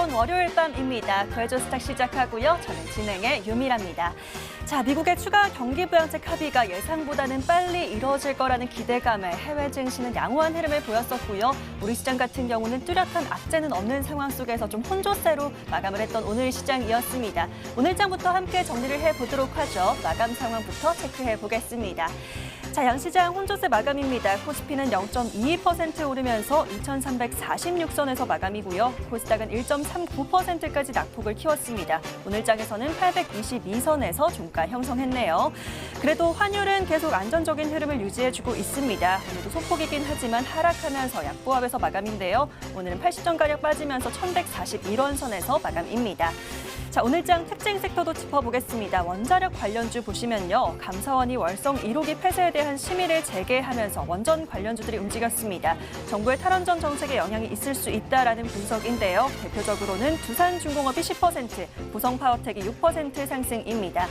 뜨거운 월요일 밤입니다. 구해줘 스탁 시작하고요. 저는 진행의 유미라입니다. 자, 미국의 추가 경기 부양책 합의가 예상보다는 빨리 이루어질 거라는 기대감에 해외 증시는 양호한 흐름을 보였었고요. 우리 시장 같은 경우는 뚜렷한 악재는 없는 상황 속에서 좀 혼조세로 마감을 했던 오늘 시장이었습니다. 오늘 장부터 함께 정리를 해보도록 하죠. 마감 상황부터 체크해 보겠습니다. 자, 양시장 혼조세 마감입니다. 코스피는 0.22% 오르면서 2,346선에서 마감이고요. 코스닥은 1.39%까지 낙폭을 키웠습니다. 오늘 장에서는 822선에서 종가 형성했네요. 그래도 환율은 계속 안정적인 흐름을 유지해주고 있습니다. 오늘도 소폭이긴 하지만 하락하면서 약보합에서 마감인데요. 오늘은 80전가량 빠지면서 1,141원 선에서 마감입니다. 자, 오늘 장 특징 섹터도 짚어보겠습니다. 원자력 관련주 보시면요. 감사원이 월성 1호기 폐쇄에 대한 심의를 재개하면서 원전 관련주들이 움직였습니다. 정부의 탈원전 정책에 영향이 있을 수 있다라는 분석인데요. 대표적으로는 두산중공업이 10%, 보성파워텍이 6% 상승입니다.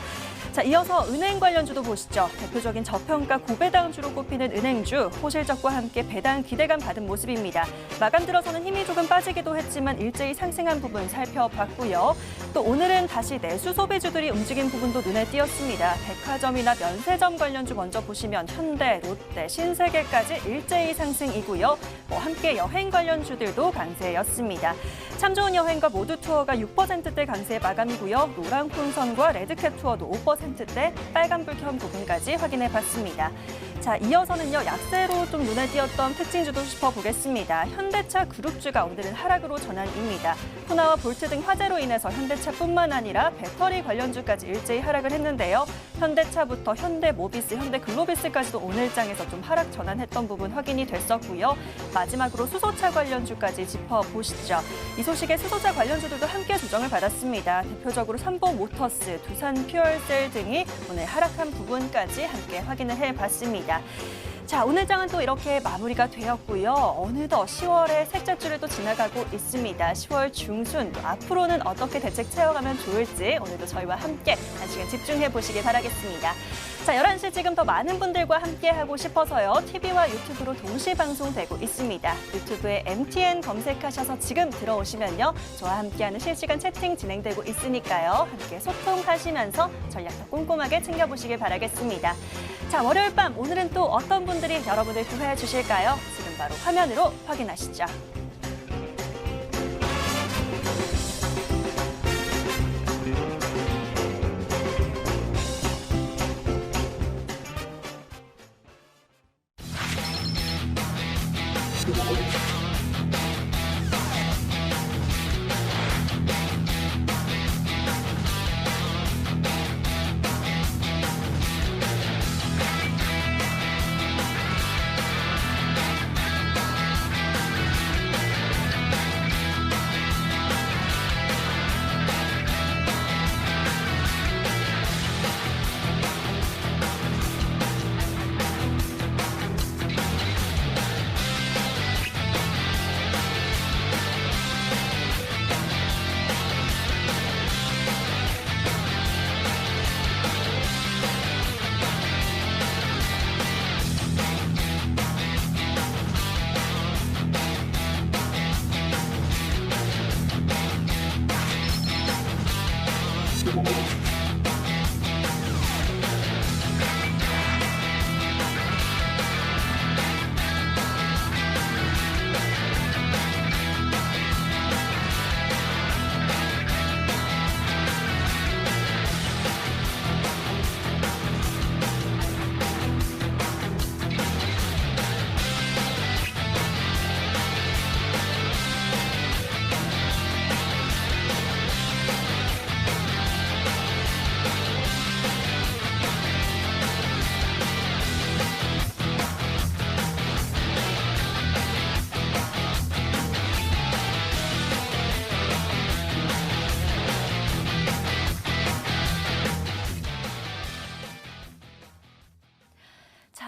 자, 이어서 은행 관련주도 보시죠. 대표적인 저평가 고배당주로 꼽히는 은행주, 호실적과 함께 배당 기대감 받은 모습입니다. 마감 들어서는 힘이 조금 빠지기도 했지만 일제히 상승한 부분 살펴봤고요. 또 오늘은 다시 내수 소비주들이 움직인 부분도 눈에 띄었습니다. 백화점이나 면세점 관련주 먼저 보시면 현대, 롯데, 신세계까지 일제히 상승이고요. 함께 여행 관련주들도 강세였습니다. 참 좋은 여행과 모두 투어가 6%대 강세 마감이고요. 노랑풍선과 레드캣 투어도 5%대 빨간불 켠 부분까지 확인해봤습니다. 자, 이어서는요. 약세로 좀 눈에 띄었던 특징주도 짚어보겠습니다. 현대차 그룹주가 오늘은 하락으로 전환입니다. 호나와 볼트 등 화재로 인해서 현대차뿐만 아니라 배터리 관련주까지 일제히 하락을 했는데요. 현대차부터 현대모비스, 현대글로비스까지도 오늘 장에서 좀 하락 전환했던 부분 확인이 됐었고요. 마지막으로 수소차 관련주까지 짚어보시죠. 이 소식에 수소차 관련주들도 함께 조정을 받았습니다. 대표적으로 삼보모터스, 두산퓨얼셀 등이 오늘 하락한 부분까지 함께 확인을 해봤습니다. 자, 오늘 장은 또 이렇게 마무리가 되었고요. 어느덧 10월의 셋째 주를 또 지나가고 있습니다. 10월 중순, 앞으로는 어떻게 대책 채워가면 좋을지 오늘도 저희와 함께 1시간 집중해 보시길 바라겠습니다. 자, 11시 지금 더 많은 분들과 함께하고 싶어서요. TV와 유튜브로 동시 방송되고 있습니다. 유튜브에 MTN 검색하셔서 지금 들어오시면요. 저와 함께하는 실시간 채팅 진행되고 있으니까요. 함께 소통하시면서 전략 더 꼼꼼하게 챙겨보시길 바라겠습니다. 자, 월요일 밤 오늘은 또 어떤 분들이 여러분을 구해해 주실까요? 지금 바로 화면으로 확인하시죠.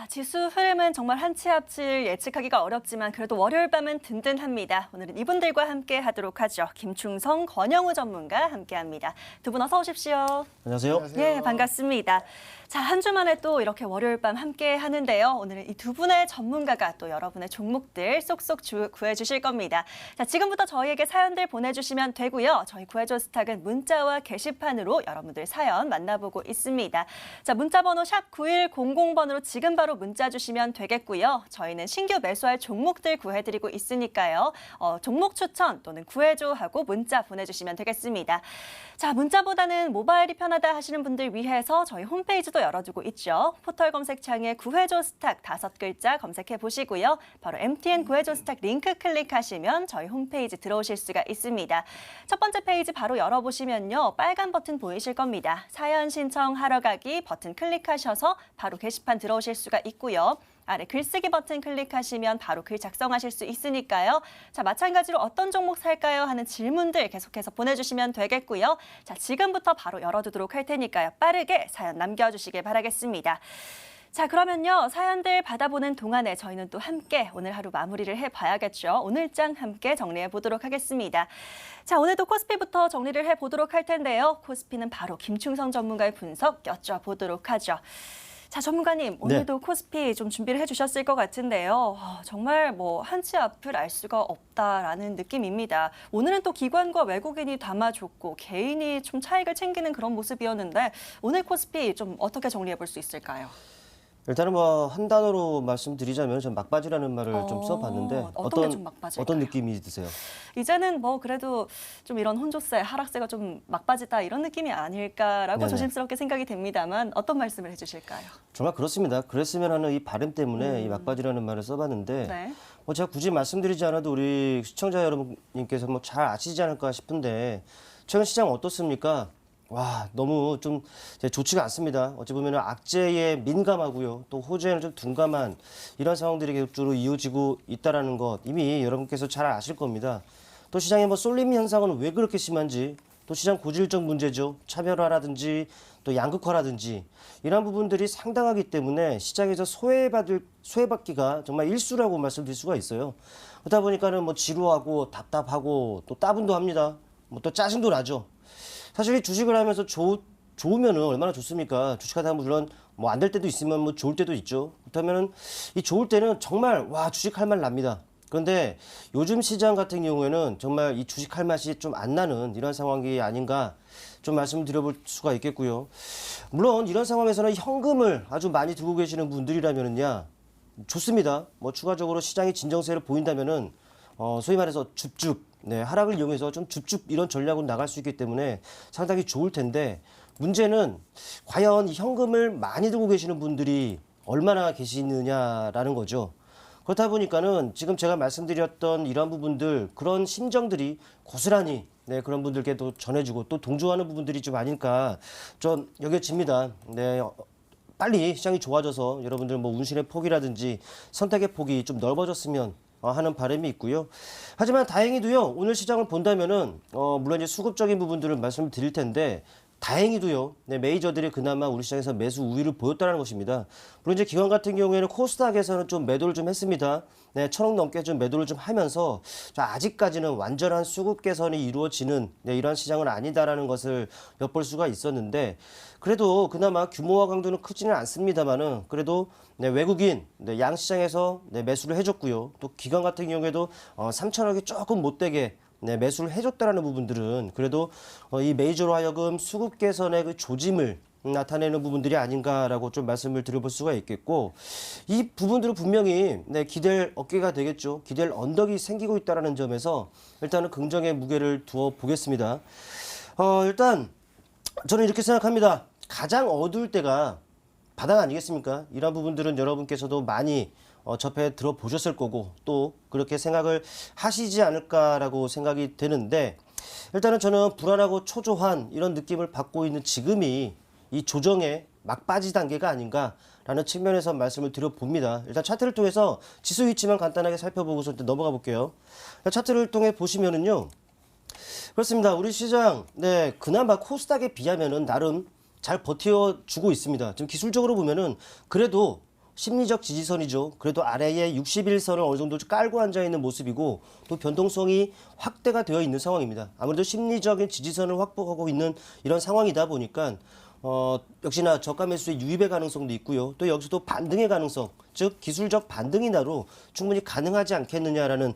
지수 흐름은 정말 한 치 앞을 예측하기가 어렵지만 그래도 월요일 밤은 든든합니다. 오늘은 이분들과 함께 하도록 하죠. 김충성, 권영우 전문가 함께합니다. 두 분 어서 오십시오. 안녕하세요. 예, 반갑습니다. 자, 한 주 만에 또 이렇게 월요일 밤 함께 하는데요. 오늘은 이 두 분의 전문가가 또 여러분의 종목들 쏙쏙 구해주실 겁니다. 자, 지금부터 저희에게 사연들 보내주시면 되고요. 저희 구해줘 스탁은 문자와 게시판으로 여러분들 사연 만나보고 있습니다. 자, 문자 번호 샵 9100번으로 지금 바로 문자 주시면 되겠고요. 저희는 신규 매수할 종목들 구해드리고 있으니까요. 종목 추천 또는 구해줘 하고 문자 보내주시면 되겠습니다. 자, 문자보다는 모바일이 편하다 하시는 분들 위해서 저희 홈페이지도 열어두고 있죠. 포털 검색창에 구해줘 스탁 5글자 검색해 보시고요. 바로 MTN 구해줘 스탁 링크 클릭하시면 저희 홈페이지 들어오실 수가 있습니다. 첫 번째 페이지 바로 열어보시면요. 빨간 버튼 보이실 겁니다. 사연 신청하러 가기 버튼 클릭하셔서 바로 게시판 들어오실 수가 있고요. 아래 글쓰기 버튼 클릭하시면 바로 글 작성하실 수 있으니까요. 자, 마찬가지로 어떤 종목 살까요? 하는 질문들 계속해서 보내주시면 되겠고요. 자, 지금부터 바로 열어두도록 할 테니까요. 빠르게 사연 남겨주시길 바라겠습니다. 자, 그러면요. 사연들 받아보는 동안에 저희는 또 함께 오늘 하루 마무리를 해봐야겠죠. 오늘장 함께 정리해 보도록 하겠습니다. 자, 오늘도 코스피부터 정리를 해보도록 할 텐데요. 코스피는 바로 김충성 전문가의 분석 여쭤보도록 하죠. 자, 전문가님, 오늘도 코스피 좀 준비를 해주셨을 것 같은데요. 정말 뭐 한치 앞을 알 수가 없다라는 느낌입니다. 오늘은 또 기관과 외국인이 담아줬고 개인이 좀 차익을 챙기는 그런 모습이었는데 오늘 코스피 좀 어떻게 정리해 볼 수 있을까요? 일단은 뭐 한 단어로 말씀드리자면 전 막바지라는 말을 좀 써봤는데 어떤 느낌이 드세요? 이제는 뭐 그래도 좀 이런 혼조세, 하락세가 좀 막바지다 이런 느낌이 아닐까라고 네네. 조심스럽게 생각이 됩니다만 어떤 말씀을 해주실까요? 정말 그렇습니다. 그랬으면 하는 이 바람 때문에 이 막바지라는 말을 써봤는데 네. 뭐 제가 굳이 말씀드리지 않아도 우리 시청자 여러분님께서 뭐 잘 아시지 않을까 싶은데 최근 시장 어떻습니까? 와, 너무 좀 좋지가 않습니다. 어찌 보면 악재에 민감하고요. 또 호재에는 좀 둔감한 이런 상황들이 계속적으로 이어지고 있다는 것 이미 여러분께서 잘 아실 겁니다. 또 시장의 뭐 쏠림 현상은 왜 그렇게 심한지 또 시장 고질적 문제죠. 차별화라든지 또 양극화라든지 이런 부분들이 상당하기 때문에 시장에서 소외받기가 정말 일수라고 말씀드릴 수가 있어요. 그러다 보니까는 뭐 지루하고 답답하고 또 따분도 합니다. 뭐 또 짜증도 나죠. 사실 이 주식을 하면서 좋으면은 얼마나 좋습니까? 주식하다 보면 물론 뭐 안 될 때도 있으면 뭐 좋을 때도 있죠. 그렇다면은 이 좋을 때는 정말 와 주식할 만 납니다. 그런데 요즘 시장 같은 경우에는 정말 이 주식할 맛이 좀 안 나는 이런 상황이 아닌가 좀 말씀을 드려볼 수가 있겠고요. 물론 이런 상황에서는 현금을 아주 많이 들고 계시는 분들이라면은야 좋습니다. 뭐 추가적으로 시장이 진정세를 보인다면은 소위 말해서 줍줍 하락을 이용해서 좀 줍줍 이런 전략으로 나갈 수 있기 때문에 상당히 좋을 텐데 문제는 과연 이 현금을 많이 들고 계시는 분들이 얼마나 계시느냐라는 거죠. 그렇다 보니까는 지금 제가 말씀드렸던 이러한 부분들 그런 심정들이 고스란히 그런 분들께도 전해주고 또 동조하는 부분들이 좀 아닐까 좀 여겨집니다. 빨리 시장이 좋아져서 여러분들 뭐 운신의 폭이라든지 선택의 폭이 좀 넓어졌으면 하는 바람이 있고요. 하지만 다행히도요. 오늘 시장을 본다면은 물론 이제 수급적인 부분들을 말씀을 드릴 텐데 다행히도요. 메이저들이 그나마 우리 시장에서 매수 우위를 보였다는 것입니다. 물론 이제 기관 같은 경우에는 코스닥에서는 좀 매도를 좀 했습니다. 1,000억 넘게 좀 매도를 좀 하면서 아직까지는 완전한 수급 개선이 이루어지는 이런 시장은 아니다라는 것을 엿볼 수가 있었는데 그래도 그나마 규모와 강도는 크지는 않습니다만은 그래도 외국인 양시장에서 매수를 해줬고요. 또 기관 같은 경우에도 3,000억이 조금 못되게 매수를 해줬다라는 부분들은 그래도 이 메이저로 하여금 수급 개선의 그 조짐을 나타내는 부분들이 아닌가라고 좀 말씀을 드려볼 수가 있겠고 이 부분들은 분명히 기댈 어깨가 되겠죠. 기댈 언덕이 생기고 있다는 점에서 일단은 긍정의 무게를 두어 보겠습니다. 일단 저는 이렇게 생각합니다. 가장 어두울 때가 바닥 아니겠습니까? 이런 부분들은 여러분께서도 많이 접해 들어보셨을 거고 또 그렇게 생각을 하시지 않을까라고 생각이 되는데 일단은 저는 불안하고 초조한 이런 느낌을 받고 있는 지금이 이 조정의 막바지 단계가 아닌가라는 측면에서 말씀을 드려봅니다. 일단 차트를 통해서 지수 위치만 간단하게 살펴보고서 넘어가 볼게요. 차트를 통해 보시면은요. 그렇습니다. 우리 시장 그나마 코스닥에 비하면은 나름 잘 버텨주고 있습니다. 지금 기술적으로 보면은 그래도 심리적 지지선이죠. 그래도 아래에 61선을 어느 정도 깔고 앉아있는 모습이고 또 변동성이 확대가 되어 있는 상황입니다. 아무래도 심리적인 지지선을 확보하고 있는 이런 상황이다 보니까 역시나 저가 매수의 유입의 가능성도 있고요. 또 여기서도 반등의 가능성, 즉 기술적 반등이 나로 충분히 가능하지 않겠느냐라는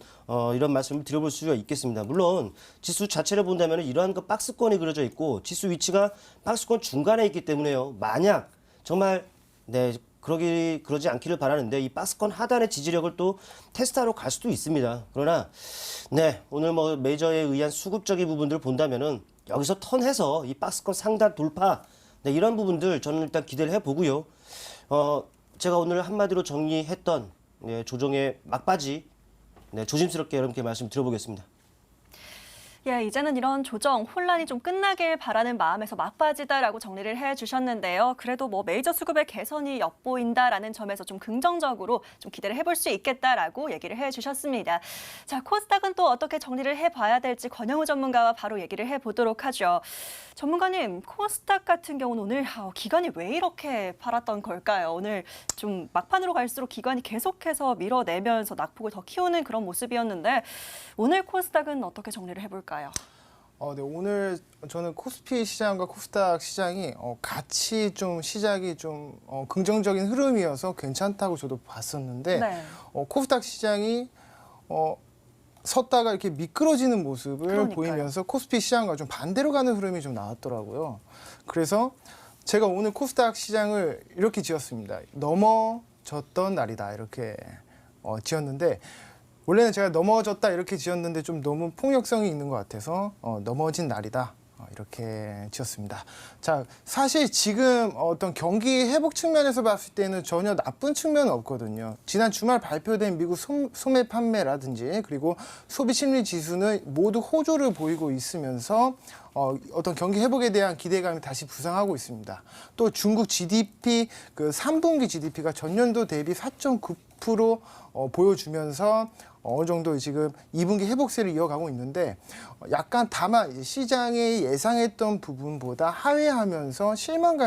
이런 말씀을 드려볼 수가 있겠습니다. 물론 지수 자체를 본다면 이러한 그 박스권이 그려져 있고 지수 위치가 박스권 중간에 있기 때문에요. 만약 정말 그러지 않기를 바라는데 이 박스권 하단의 지지력을 또 테스트하러 갈 수도 있습니다. 그러나 오늘 뭐 메이저에 의한 수급적인 부분들을 본다면은 여기서 턴해서 이 박스권 상단 돌파 이런 부분들 저는 일단 기대를 해보고요. 제가 오늘 한마디로 정리했던 조정의 막바지 조심스럽게 여러분께 말씀드려보겠습니다. 예, 이제는 이런 조정, 혼란이 좀 끝나길 바라는 마음에서 막바지다라고 정리를 해주셨는데요. 그래도 뭐 메이저 수급의 개선이 엿보인다라는 점에서 좀 긍정적으로 좀 기대를 해볼 수 있겠다라고 얘기를 해주셨습니다. 자, 코스닥은 또 어떻게 정리를 해봐야 될지 권영우 전문가와 바로 얘기를 해보도록 하죠. 전문가님, 코스닥 같은 경우는 오늘 기관이 왜 이렇게 팔았던 걸까요? 오늘 좀 막판으로 갈수록 기관이 계속해서 밀어내면서 낙폭을 더 키우는 그런 모습이었는데 오늘 코스닥은 어떻게 정리를 해볼까요? 네, 오늘 저는 코스피 시장과 코스닥 시장이 같이 좀 시작이 좀 긍정적인 흐름이어서 괜찮다고 저도 봤었는데 코스닥 시장이 섰다가 이렇게 미끄러지는 모습을 그러니까요. 보이면서 코스피 시장과 좀 반대로 가는 흐름이 좀 나왔더라고요. 그래서 제가 오늘 코스닥 시장을 이렇게 지었습니다. 넘어졌던 날이다 이렇게 지었는데 원래는 제가 넘어졌다 이렇게 지었는데 좀 너무 폭력성이 있는 것 같아서 넘어진 날이다 이렇게 지었습니다. 자, 사실 지금 어떤 경기 회복 측면에서 봤을 때는 전혀 나쁜 측면은 없거든요. 지난 주말 발표된 미국 소매 판매라든지 그리고 소비 심리 지수는 모두 호조를 보이고 있으면서 어떤 경기 회복에 대한 기대감이 다시 부상하고 있습니다. 또 중국 GDP 그 3분기 GDP가 전년도 대비 4.9% 보여주면서 어느 정도 지금 2분기 회복세를 이어가고 있는데 약간 다만 시장이 예상했던 부분보다 하회하면서 실망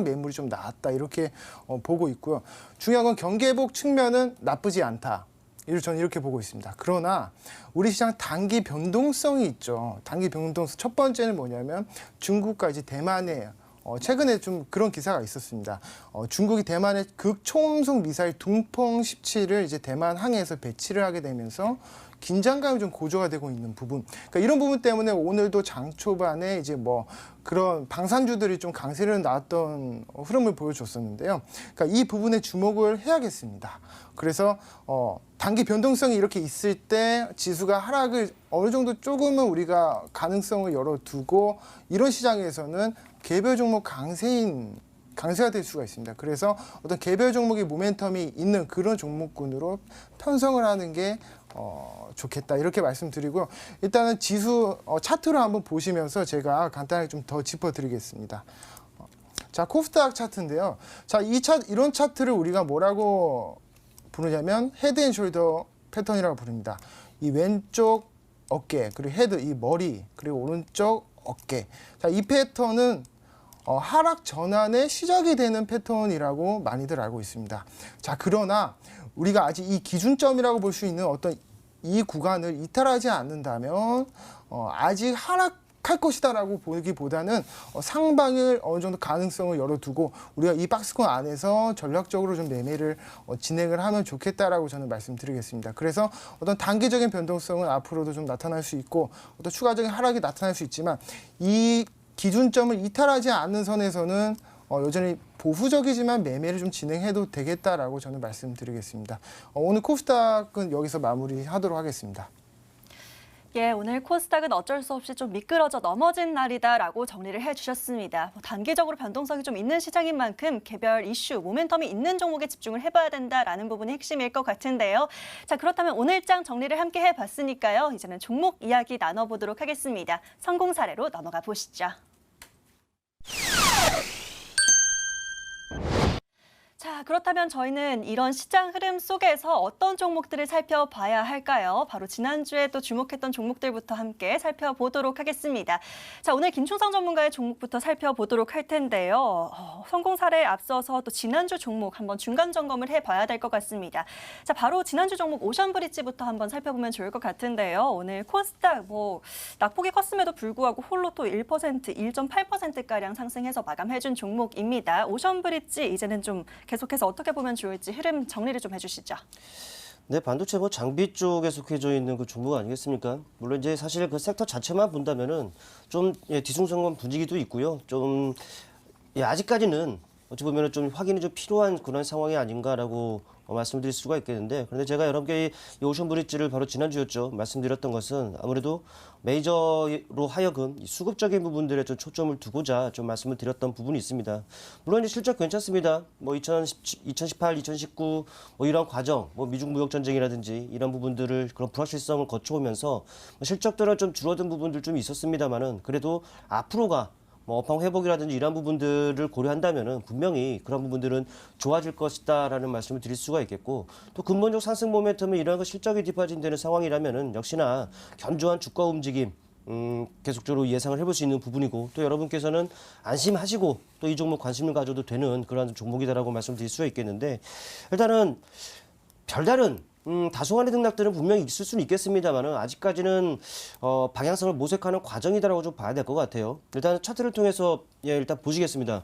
매물이 좀 나왔다 이렇게 보고 있고요. 중요한 건 경기 회복 측면은 나쁘지 않다. 저는 이렇게 보고 있습니다. 그러나 우리 시장 단기 변동성이 있죠. 단기 변동성 첫 번째는 뭐냐면 중국과 이제 대만의 최근에 좀 그런 기사가 있었습니다. 중국이 대만의 극초음속 미사일 둥펑 17을 이제 대만 항해에서 배치를 하게 되면서 긴장감이 좀 고조가 되고 있는 부분. 그러니까 이런 부분 때문에 오늘도 장 초반에 이제 뭐 그런 방산주들이 좀 강세를 나왔던 흐름을 보여줬었는데요. 그러니까 이 부분에 주목을 해야겠습니다. 그래서 단기 변동성이 이렇게 있을 때 지수가 하락을 어느 정도 조금은 우리가 가능성을 열어두고 이런 시장에서는 개별 종목 강세가 될 수가 있습니다. 그래서 어떤 개별 종목의 모멘텀이 있는 그런 종목군으로 편성을 하는 게 좋겠다 이렇게 말씀드리고요. 일단은 지수 차트로 한번 보시면서 제가 간단하게 좀 더 짚어드리겠습니다. 자, 코스닥 차트인데요. 자, 이런 차트를 우리가 뭐라고 부르냐면 헤드 앤 숄더 패턴이라고 부릅니다. 이 왼쪽 어깨 그리고 헤드 이 머리 그리고 오른쪽 어깨. 자, 이 패턴은 하락 전환의 시작이 되는 패턴이라고 많이들 알고 있습니다. 자, 그러나 우리가 아직 이 기준점이라고 볼 수 있는 어떤 이 구간을 이탈하지 않는다면 아직 하락할 것이다라고 보기보다는 상방을 어느 정도 가능성을 열어두고 우리가 이 박스권 안에서 전략적으로 좀 매매를 진행을 하면 좋겠다라고 저는 말씀드리겠습니다. 그래서 어떤 단기적인 변동성은 앞으로도 좀 나타날 수 있고 어떤 추가적인 하락이 나타날 수 있지만 이 기준점을 이탈하지 않는 선에서는 여전히 보수적이지만 매매를 좀 진행해도 되겠다라고 저는 말씀드리겠습니다. 오늘 코스닥은 여기서 마무리하도록 하겠습니다. 예, 오늘 코스닥은 어쩔 수 없이 좀 미끄러져 넘어진 날이다라고 정리를 해주셨습니다. 단기적으로 변동성이 좀 있는 시장인 만큼 개별 이슈, 모멘텀이 있는 종목에 집중을 해봐야 된다라는 부분이 핵심일 것 같은데요. 자, 그렇다면 오늘 장 정리를 함께 해봤으니까요. 이제는 종목 이야기 나눠보도록 하겠습니다. 성공 사례로 넘어가 보시죠. 자, 그렇다면 저희는 이런 시장 흐름 속에서 어떤 종목들을 살펴봐야 할까요? 바로 지난주에 또 주목했던 종목들부터 함께 살펴보도록 하겠습니다. 자, 오늘 김충성 전문가의 종목부터 살펴보도록 할 텐데요. 성공 사례에 앞서서 또 지난주 종목 한번 중간 점검을 해봐야 될 것 같습니다. 자, 바로 지난주 종목 오션브리지부터 한번 살펴보면 좋을 것 같은데요. 오늘 코스닥 낙폭이 컸음에도 불구하고 홀로 또 1%, 1.8%가량 상승해서 마감해준 종목입니다. 오션브리지 이제는 좀 계속해서 어떻게 보면 좋을지 흐름 정리를 좀 해주시죠. 네, 반도체 장비 쪽에 속해져 있는 그 종목 아니겠습니까? 물론 이제 사실 그 섹터 자체만 본다면은 좀 뒤숭숭한 분위기도 있고요. 좀 아직까지는 어찌 보면은 좀 확인이 좀 필요한 그런 상황이 아닌가라고 말씀드릴 수가 있겠는데, 그런데 제가 여러분께 이 오션브리지를 바로 지난주였죠 말씀드렸던 것은 아무래도 메이저로 하여금 수급적인 부분들에 좀 초점을 두고자 좀 말씀을 드렸던 부분이 있습니다. 물론 이제 실적 괜찮습니다. 2018, 2019 이런 과정, 미중 무역 전쟁이라든지 이런 부분들을 그런 불확실성을 거쳐오면서 실적들은 좀 줄어든 부분들 좀 있었습니다만은 그래도 앞으로가 업황 회복이라든지 이런 부분들을 고려한다면은 분명히 그런 부분들은 좋아질 것이다라는 말씀을 드릴 수가 있겠고, 또 근본적 상승 모멘텀은 이런 거 실적이 뒷받침되는 상황이라면은 역시나 견조한 주가 움직임 계속적으로 예상을 해볼 수 있는 부분이고, 또 여러분께서는 안심하시고 또 이 종목 관심을 가져도 되는 그러한 종목이다라고 말씀드릴 수가 있겠는데, 일단은 별다른 다소간의 등락들은 분명히 있을 수는 있겠습니다만은 아직까지는 방향성을 모색하는 과정이다라고 좀 봐야 될 것 같아요. 일단 차트를 통해서 일단 보시겠습니다.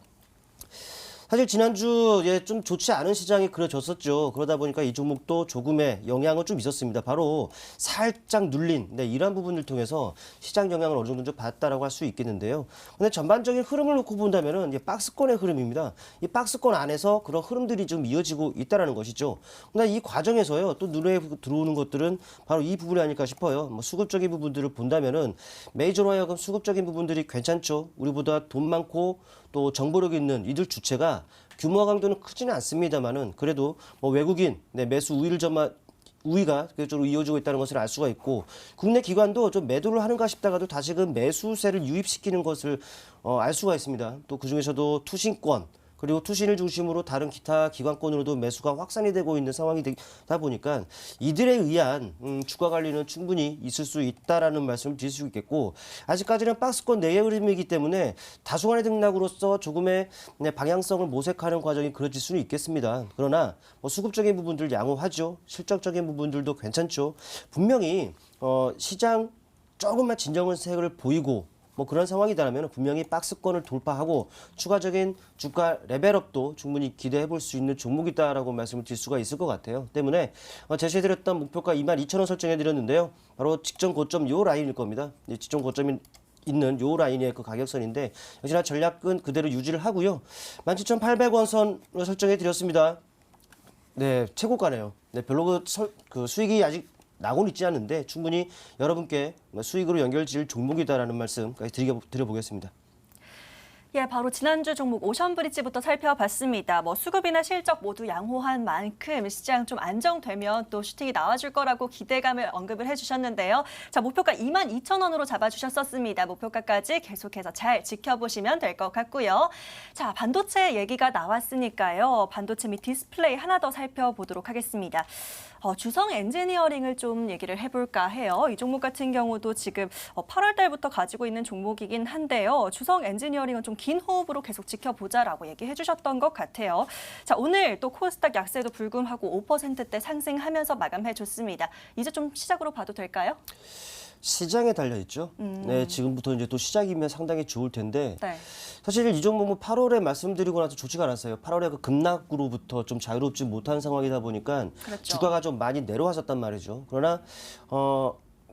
사실 지난주 좀 좋지 않은 시장이 그려졌었죠. 그러다 보니까 이 종목도 조금의 영향은 좀 있었습니다. 바로 살짝 눌린 이러한 부분을 통해서 시장 영향을 어느 정도 좀 받았다라고 할 수 있겠는데요. 근데 전반적인 흐름을 놓고 본다면은 박스권의 흐름입니다. 이 박스권 안에서 그런 흐름들이 좀 이어지고 있다라는 것이죠. 근데 이 과정에서요, 또 눈에 들어오는 것들은 바로 이 부분이 아닐까 싶어요. 수급적인 부분들을 본다면은 메이저로 하여금 수급적인 부분들이 괜찮죠. 우리보다 돈 많고 또 정보력 있는 이들 주체가 규모와 강도는 크지는 않습니다만은 그래도 외국인 매수 우위가 계속적으로 이어지고 있다는 것을 알 수가 있고, 국내 기관도 좀 매도를 하는가 싶다가도 다시금 매수세를 유입시키는 것을 알 수가 있습니다. 또 그중에서도 투신권, 그리고 투신을 중심으로 다른 기타 기관권으로도 매수가 확산이 되고 있는 상황이 되다 보니까 이들에 의한 주가 관리는 충분히 있을 수 있다라는 말씀을 드릴 수 있겠고, 아직까지는 박스권 내의 흐름이기 때문에 다소간의 등락으로서 조금의 방향성을 모색하는 과정이 그려질 수는 있겠습니다. 그러나 수급적인 부분들 양호하죠. 실적적인 부분들도 괜찮죠. 분명히 시장 조금만 진정세를 보이고 그런 상황이다라면 분명히 박스권을 돌파하고 추가적인 주가 레벨업도 충분히 기대해 볼 수 있는 종목이다라고 말씀을 드릴 수가 있을 것 같아요. 때문에 제시해드렸던 목표가 22,000원 설정해드렸는데요. 바로 직전 고점 요 라인일 겁니다. 직전 고점이 있는 요 라인의 그 가격선인데 역시나 전략은 그대로 유지를 하고요. 17,800원 선을 설정해드렸습니다. 네, 최고가네요. 네, 별로 그 수익이 아직 나고는 있지 않은데 충분히 여러분께 수익으로 연결질 종목이다라는 말씀까지 드려보겠습니다. 예, 바로 지난주 종목 오션브리지부터 살펴봤습니다. 수급이나 실적 모두 양호한 만큼 시장 좀 안정되면 또 슈팅이 나와줄 거라고 기대감을 언급을 해주셨는데요. 자, 목표가 22,000원으로 잡아주셨었습니다. 목표가까지 계속해서 잘 지켜보시면 될 것 같고요. 자, 반도체 얘기가 나왔으니까요. 반도체 및 디스플레이 하나 더 살펴보도록 하겠습니다. 주성 엔지니어링을 좀 얘기를 해볼까 해요. 이 종목 같은 경우도 지금 8월 달부터 가지고 있는 종목이긴 한데요. 주성 엔지니어링은 좀 긴 호흡으로 계속 지켜보자라고 얘기해 주셨던 것 같아요. 자, 오늘 또 코스닥 약세도 불금하고 5%대 상승하면서 마감해 줬습니다. 이제 좀 시작으로 봐도 될까요? 시장에 달려 있죠. 네, 지금부터 이제 또 시작이면 상당히 좋을 텐데. 네. 사실 이 종목은 8월에 말씀드리고 나서 좋지가 않았어요. 8월에 그 급락으로부터 좀 자유롭지 못한 상황이다 보니까 그렇죠. 주가가 좀 많이 내려왔었단 말이죠. 그러나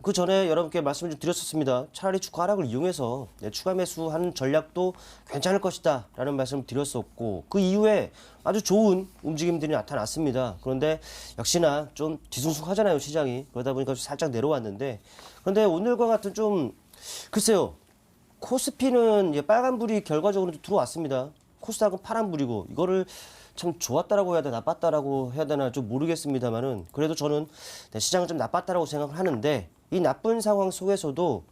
그 전에 여러분께 말씀을 좀 드렸었습니다. 차라리 주가 하락을 이용해서 추가 매수하는 전략도 괜찮을 것이다 라는 말씀을 드렸었고, 그 이후에 아주 좋은 움직임들이 나타났습니다. 그런데 역시나 좀 뒤숭숭하잖아요, 시장이. 그러다 보니까 살짝 내려왔는데, 그런데 오늘과 같은 좀 글쎄요, 코스피는 빨간불이 결과적으로 들어왔습니다. 코스닥은 파란불이고, 이거를 참 좋았다라고 해야 되나 나빴다라고 해야 되나 좀 모르겠습니다만은 그래도 저는 시장은 좀 나빴다라고 생각을 하는데, 이 나쁜 상황 속에서도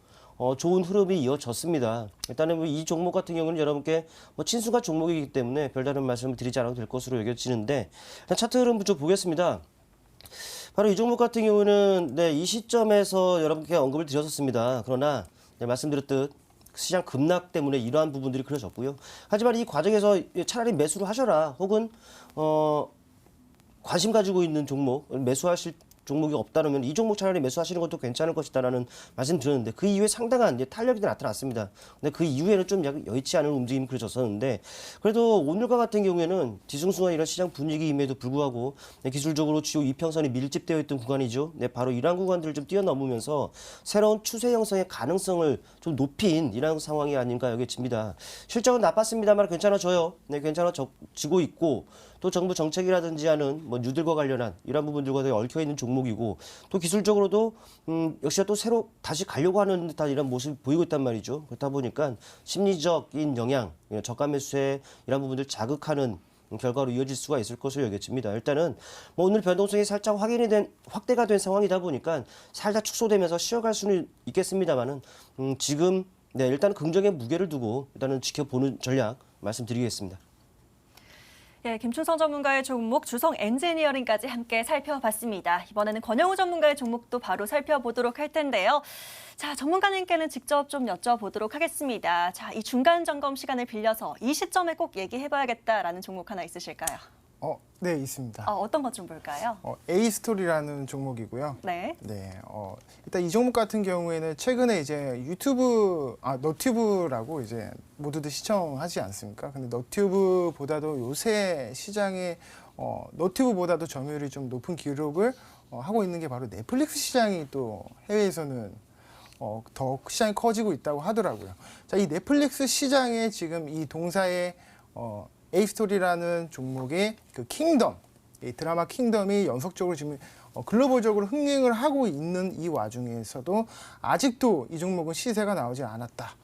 좋은 흐름이 이어졌습니다. 일단은 뭐이 종목 같은 경우는 여러분께 친숙한 종목이기 때문에 별다른 말씀을 드리지 않아도 될 것으로 여겨지는데 일단 차트 흐름 좀 보겠습니다. 바로 이 종목 같은 경우는 이 시점에서 여러분께 언급을 드렸었습니다. 그러나 말씀드렸듯 시장 급락 때문에 이러한 부분들이 그려졌고요. 하지만 이 과정에서 차라리 매수를 하셔라 혹은 관심 가지고 있는 종목 매수하실 종목이 없다면 이 종목 차라리 매수하시는 것도 괜찮을 것이다라는 말씀 드렸는데 그 이후에 상당한 탄력이 나타났습니다. 근데 그 이후에는 좀 여의치 않은 움직임이 그려졌었는데 그래도 오늘과 같은 경우에는 뒤숭숭한 이런 시장 분위기임에도 불구하고 기술적으로 주요 이평선이 밀집되어 있던 구간이죠. 바로 이러한 구간들을 좀 뛰어넘으면서 새로운 추세 형성의 가능성을 좀 높인 이런 상황이 아닌가 여겨집니다. 실적은 나빴습니다만 괜찮아져요. 괜찮아지고 있고 또 정부 정책이라든지 하는 뉴딜과 관련한 이런 부분들과 얽혀 있는 종목이고 또 기술적으로도 역시나 또 새로 다시 가려고 하는 듯한 이런 모습이 보이고 있단 말이죠. 그렇다 보니까 심리적인 영향, 저가 매수의 이런 부분들 자극하는 결과로 이어질 수가 있을 것으로 여겨집니다. 일단은 오늘 변동성이 살짝 확대가 된 상황이다 보니까 살짝 축소되면서 쉬어갈 수는 있겠습니다만은 지금 일단 긍정의 무게를 두고 일단은 지켜보는 전략 말씀드리겠습니다. 예, 김춘성 전문가의 종목 주성 엔지니어링까지 함께 살펴봤습니다. 이번에는 권영우 전문가의 종목도 바로 살펴보도록 할 텐데요. 자, 전문가님께는 직접 좀 여쭤보도록 하겠습니다. 자, 이 중간 점검 시간을 빌려서 이 시점에 꼭 얘기해봐야겠다라는 종목 하나 있으실까요? 네, 있습니다. 어떤 것 좀 볼까요? A스토리라는 종목이고요. 네. 일단 이 종목 같은 경우에는 최근에 이제 너튜브라고 이제 모두들 시청하지 않습니까? 근데 너튜브보다도 요새 시장에 너튜브보다도 점유율이 좀 높은 기록을 하고 있는 게 바로 넷플릭스 시장이 또 해외에서는 더 시장이 커지고 있다고 하더라고요. 자, 이 넷플릭스 시장에 지금 이 동사의 A스토리라는 종목의 그 킹덤, 이 드라마 킹덤이 연속적으로 지금 글로벌적으로 흥행을 하고 있는 이 와중에서도 아직도 이 종목은 시세가 나오지 않았다.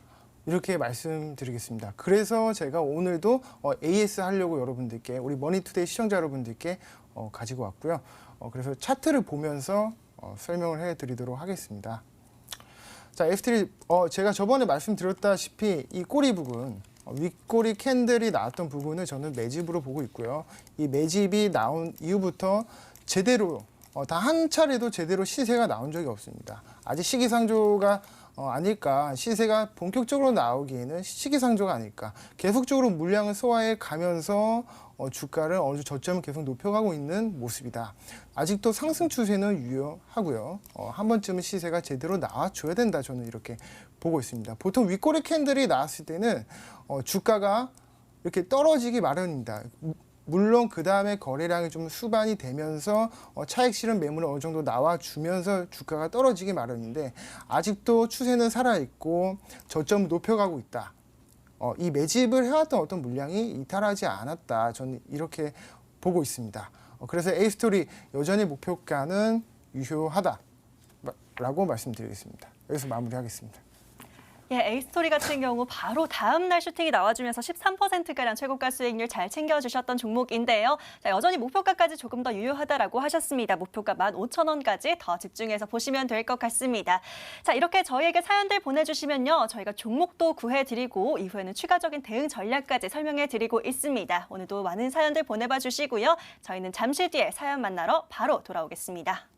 이렇게 말씀드리겠습니다. 그래서 제가 오늘도 AS 하려고 여러분들께, 우리 머니투데이 시청자 여러분들께 가지고 왔고요. 그래서 차트를 보면서 설명을 해드리도록 하겠습니다. 자, F3 제가 저번에 말씀드렸다시피 이 꼬리 부분, 윗꼬리 캔들이 나왔던 부분을 저는 매집으로 보고 있고요. 이 매집이 나온 이후부터 제대로 단 한 차례도 제대로 시세가 나온 적이 없습니다. 아직 시기상조가 아닐까, 시세가 본격적으로 나오기에는 시기상조가 아닐까, 계속적으로 물량을 소화해 가면서 주가를 어느 정도 저점을 계속 높여가고 있는 모습이다. 아직도 상승 추세는 유효하고요. 한 번쯤은 시세가 제대로 나와줘야 된다, 저는 이렇게 보고 있습니다. 보통 윗꼬리 캔들이 나왔을 때는 주가가 이렇게 떨어지기 마련입니다. 물론 그 다음에 거래량이 좀 수반이 되면서 차익 실현 매물이 어느 정도 나와주면서 주가가 떨어지기 마련인데 아직도 추세는 살아있고 저점을 높여가고 있다. 이 매집을 해왔던 어떤 물량이 이탈하지 않았다. 저는 이렇게 보고 있습니다. 그래서 A스토리 여전히 목표가는 유효하다라고 말씀드리겠습니다. 여기서 마무리하겠습니다. 예, A스토리 같은 경우 바로 다음 날 슈팅이 나와주면서 13%가량 최고가 수익률 잘 챙겨주셨던 종목인데요. 자, 여전히 목표가까지 조금 더 유효하다라고 하셨습니다. 목표가 15,000원까지 더 집중해서 보시면 될 것 같습니다. 자, 이렇게 저희에게 사연들 보내주시면요. 저희가 종목도 구해드리고 이후에는 추가적인 대응 전략까지 설명해드리고 있습니다. 오늘도 많은 사연들 보내봐 주시고요. 저희는 잠시 뒤에 사연 만나러 바로 돌아오겠습니다.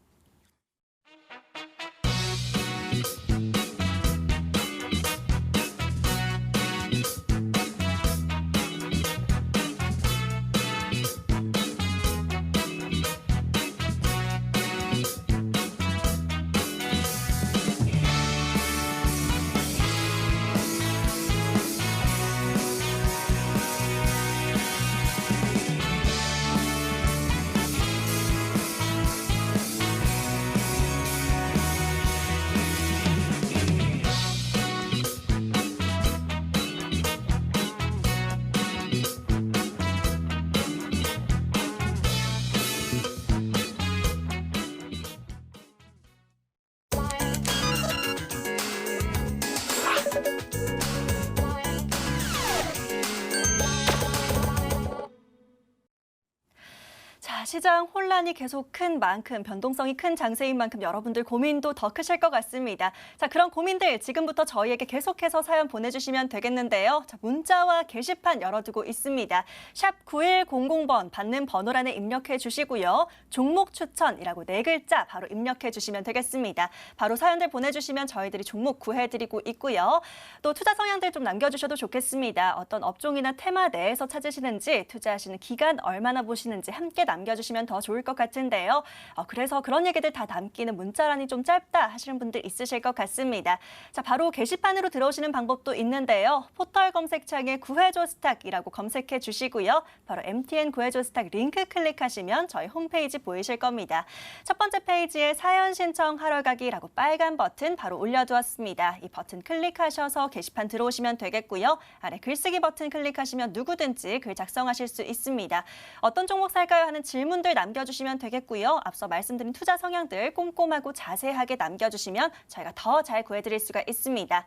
시장 혼란이 계속 큰 만큼, 변동성이 큰 장세인 만큼 여러분들 고민도 더 크실 것 같습니다. 자, 그런 고민들 지금부터 저희에게 계속해서 사연 보내주시면 되겠는데요. 자, 문자와 게시판 열어두고 있습니다. 샵 9100번 받는 번호란에 입력해 주시고요. 종목 추천이라고 4글자 바로 입력해 주시면 되겠습니다. 바로 사연들 보내주시면 저희들이 종목 구해드리고 있고요. 또 투자 성향들 좀 남겨주셔도 좋겠습니다. 어떤 업종이나 테마 내에서 찾으시는지, 투자하시는 기간 얼마나 보시는지 함께 남겨주시면 더 좋을 것 같은데요. 그래서 그런 얘기들 다 남기는 문자란이 좀 짧다 하시는 분들 있으실 것 같습니다. 자, 바로 게시판으로 들어오시는 방법도 있는데요. 포털 검색창에 구해줘 스탁이라고 검색해 주시고요. 바로 MTN 구해줘 스탁 링크 클릭하시면 저희 홈페이지 보이실 겁니다. 첫 번째 페이지에 사연 신청하러 가기라고 빨간 버튼 바로 올려두었습니다. 이 버튼 클릭하셔서 게시판 들어오시면 되겠고요. 아래 글쓰기 버튼 클릭하시면 누구든지 글 작성하실 수 있습니다. 어떤 종목 살까요 하는 질문들 남겨주시면 되겠고요. 앞서 말씀드린 투자 성향들 꼼꼼하고 자세하게 남겨주시면 저희가 더 잘 구해드릴 수가 있습니다.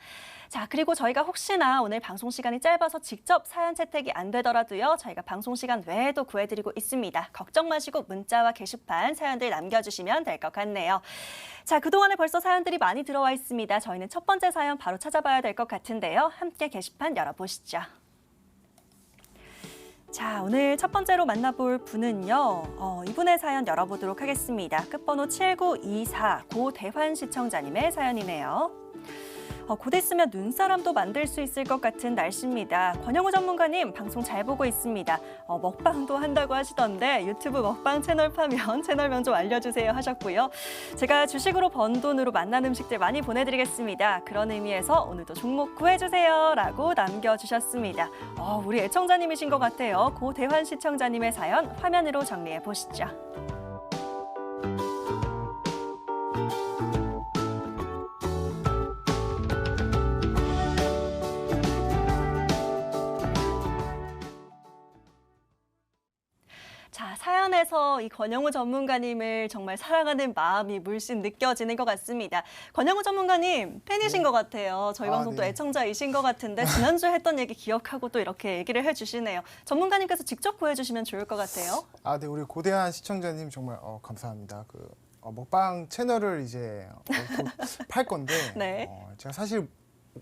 자, 그리고 저희가 혹시나 오늘 방송 시간이 짧아서 직접 사연 채택이 안 되더라도요. 저희가 방송 시간 외에도 구해드리고 있습니다. 걱정 마시고 문자와 게시판 사연들 남겨주시면 될 것 같네요. 자, 그동안에 벌써 사연들이 많이 들어와 있습니다. 저희는 첫 번째 사연 바로 찾아봐야 될 것 같은데요. 함께 게시판 열어보시죠. 자, 오늘 첫 번째로 만나볼 분은요. 이분의 사연 열어보도록 하겠습니다. 끝번호 7924 고대환 시청자님의 사연이네요. 곧 있으면 눈사람도 만들 수 있을 것 같은 날씨입니다. 권영우 전문가님 방송 잘 보고 있습니다. 먹방도 한다고 하시던데 유튜브 먹방 채널 파면 채널명 좀 알려주세요 하셨고요. 제가 주식으로 번 돈으로 만난 음식들 많이 보내드리겠습니다. 그런 의미에서 오늘도 종목 구해주세요 라고 남겨주셨습니다. 우리 애청자님이신 것 같아요. 고대환 시청자님의 사연 화면으로 정리해 보시죠. 자, 사연에서 이 권영우 전문가님을 정말 사랑하는 마음이 물씬 느껴지는 것 같습니다. 권영우 전문가님 팬이신 것 같아요. 저희 방송도 네. 애청자이신 것 같은데 지난주에 했던 얘기 기억하고 또 이렇게 얘기를 해주시네요. 전문가님께서 직접 구해주시면 좋을 것 같아요. 네, 우리 고대한 시청자님 정말 감사합니다. 먹방 채널을 이제 팔 건데 네. 제가 사실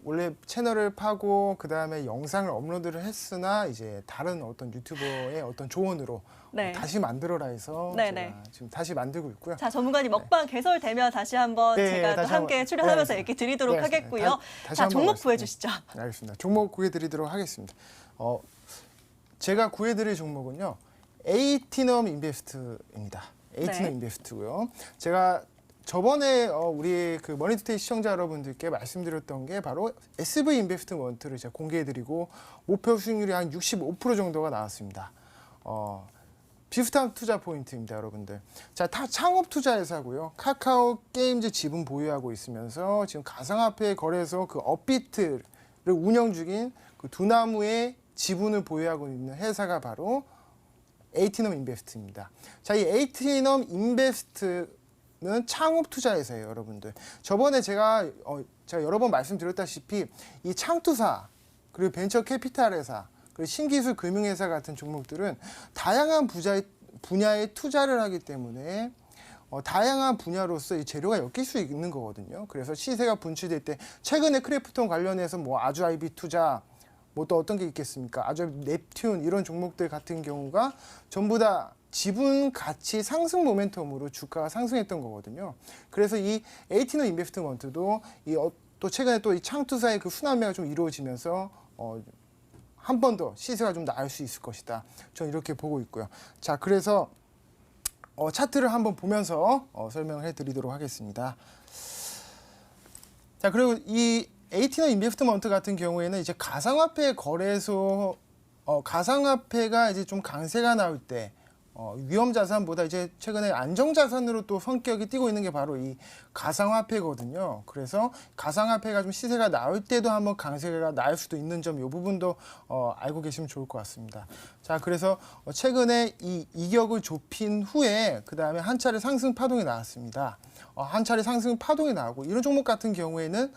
원래 채널을 파고 그 다음에 영상을 업로드를 했으나 이제 다른 어떤 유튜버의 어떤 조언으로 네. 다시 만들어라 해서 네네. 제가 지금 다시 만들고 있고요. 자, 전문가님 먹방 개설되면 다시 한번 네, 제가 또 다시 함께 한번, 출연하면서 네, 얘기 드리도록 네, 하겠고요. 다시 자, 한번 종목 말씀- 구해주시죠. 네, 알겠습니다. 종목 구해드리도록 하겠습니다. 제가 구해드릴 종목은요. 에이티넘 인베스트입니다. 에이티넘 네. 인베스트고요. 제가 저번에 우리 그 머니투데이 시청자 여러분들께 말씀드렸던 게 바로 SV 인베스트먼트를 제가 공개해드리고 목표 수익률이 한 65% 정도가 나왔습니다. 비슷한 투자 포인트입니다, 여러분들. 자, 다 창업 투자 회사고요. 카카오 게임즈 지분 보유하고 있으면서 지금 가상화폐 거래소 그 업비트를 운영 중인 그 두나무의 지분을 보유하고 있는 회사가 바로 에이티넘 인베스트입니다. 자, 이 에이티넘 인베스트는 창업 투자 회사예요, 여러분들. 저번에 제가 여러 번 말씀드렸다시피 이 창투사 그리고 벤처 캐피탈 회사 그리고 신기술 금융회사 같은 종목들은 다양한 분야에 투자를 하기 때문에 다양한 분야로서 이 재료가 엮일 수 있는 거거든요. 그래서 시세가 분출될 때 최근에 크래프톤 관련해서 뭐 아주 아이비 투자 뭐 또 어떤 게 있겠습니까? 아주 넵튠 이런 종목들 같은 경우가 전부 다 지분 가치 상승 모멘텀으로 주가가 상승했던 거거든요. 그래서 이 에이티넘 인베스트먼트도 또 최근에 또 이 창투사의 그 순환매가 좀 이루어지면서 한 번 더 시세가 좀 나을 수 있을 것이다. 저는 이렇게 보고 있고요. 자, 그래서 차트를 한번 보면서 설명을 해드리도록 하겠습니다. 자, 그리고 이 에이티넘 인베스트먼트 같은 경우에는 이제 가상화폐 거래소, 가상화폐가 이제 좀 강세가 나올 때 위험 자산보다 이제 최근에 안정 자산으로 또 성격이 띄고 있는 게 바로 이 가상화폐거든요. 그래서 가상화폐가 좀 시세가 나올 때도 한번 강세가 날 수도 있는 점, 이 부분도 알고 계시면 좋을 것 같습니다. 자, 그래서 최근에 이 이격을 좁힌 후에 그 다음에 한 차례 상승 파동이 나왔습니다. 한 차례 상승 파동이 나오고 이런 종목 같은 경우에는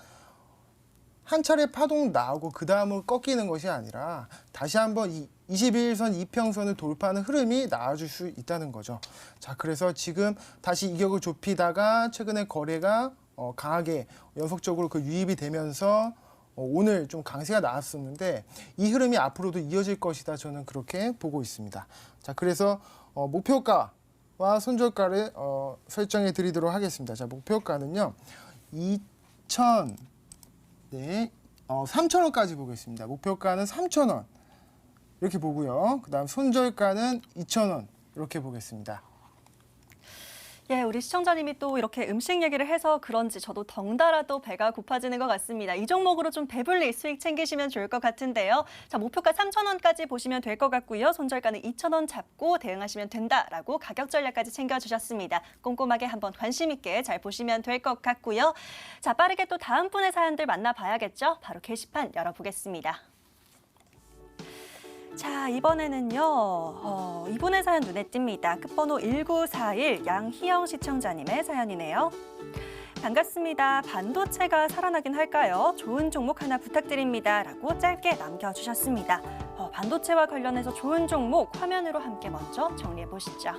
한 차례 파동 나오고 그 다음으로 꺾이는 것이 아니라 다시 한번 이 21선 이평선을 돌파하는 흐름이 나와줄 수 있다는 거죠. 자, 그래서 지금 다시 이격을 좁히다가 최근에 거래가 강하게 연속적으로 그 유입이 되면서 오늘 좀 강세가 나왔었는데 이 흐름이 앞으로도 이어질 것이다. 저는 그렇게 보고 있습니다. 자, 그래서 목표가와 손절가를 설정해 드리도록 하겠습니다. 자, 목표가는요. 3,000원까지 보겠습니다. 목표가는 3,000원 이렇게 보고요. 그다음 손절가는 2,000원 이렇게 보겠습니다. 예, 우리 시청자님이 또 이렇게 음식 얘기를 해서 그런지 저도 덩달아 또 배가 고파지는 것 같습니다. 이 종목으로 좀 배불리 수익 챙기시면 좋을 것 같은데요. 자, 목표가 3,000원까지 보시면 될 것 같고요. 손절가는 2,000원 잡고 대응하시면 된다라고 가격 전략까지 챙겨주셨습니다. 꼼꼼하게 한번 관심 있게 잘 보시면 될 것 같고요. 자, 빠르게 또 다음 분의 사연들 만나봐야겠죠. 바로 게시판 열어보겠습니다. 자, 이번에는요. 이분의 사연 눈에 띕니다. 끝번호 1941 양희영 시청자님의 사연이네요. 반갑습니다. 반도체가 살아나긴 할까요? 좋은 종목 하나 부탁드립니다. 라고 짧게 남겨주셨습니다. 반도체와 관련해서 좋은 종목 화면으로 함께 먼저 정리해 보시죠.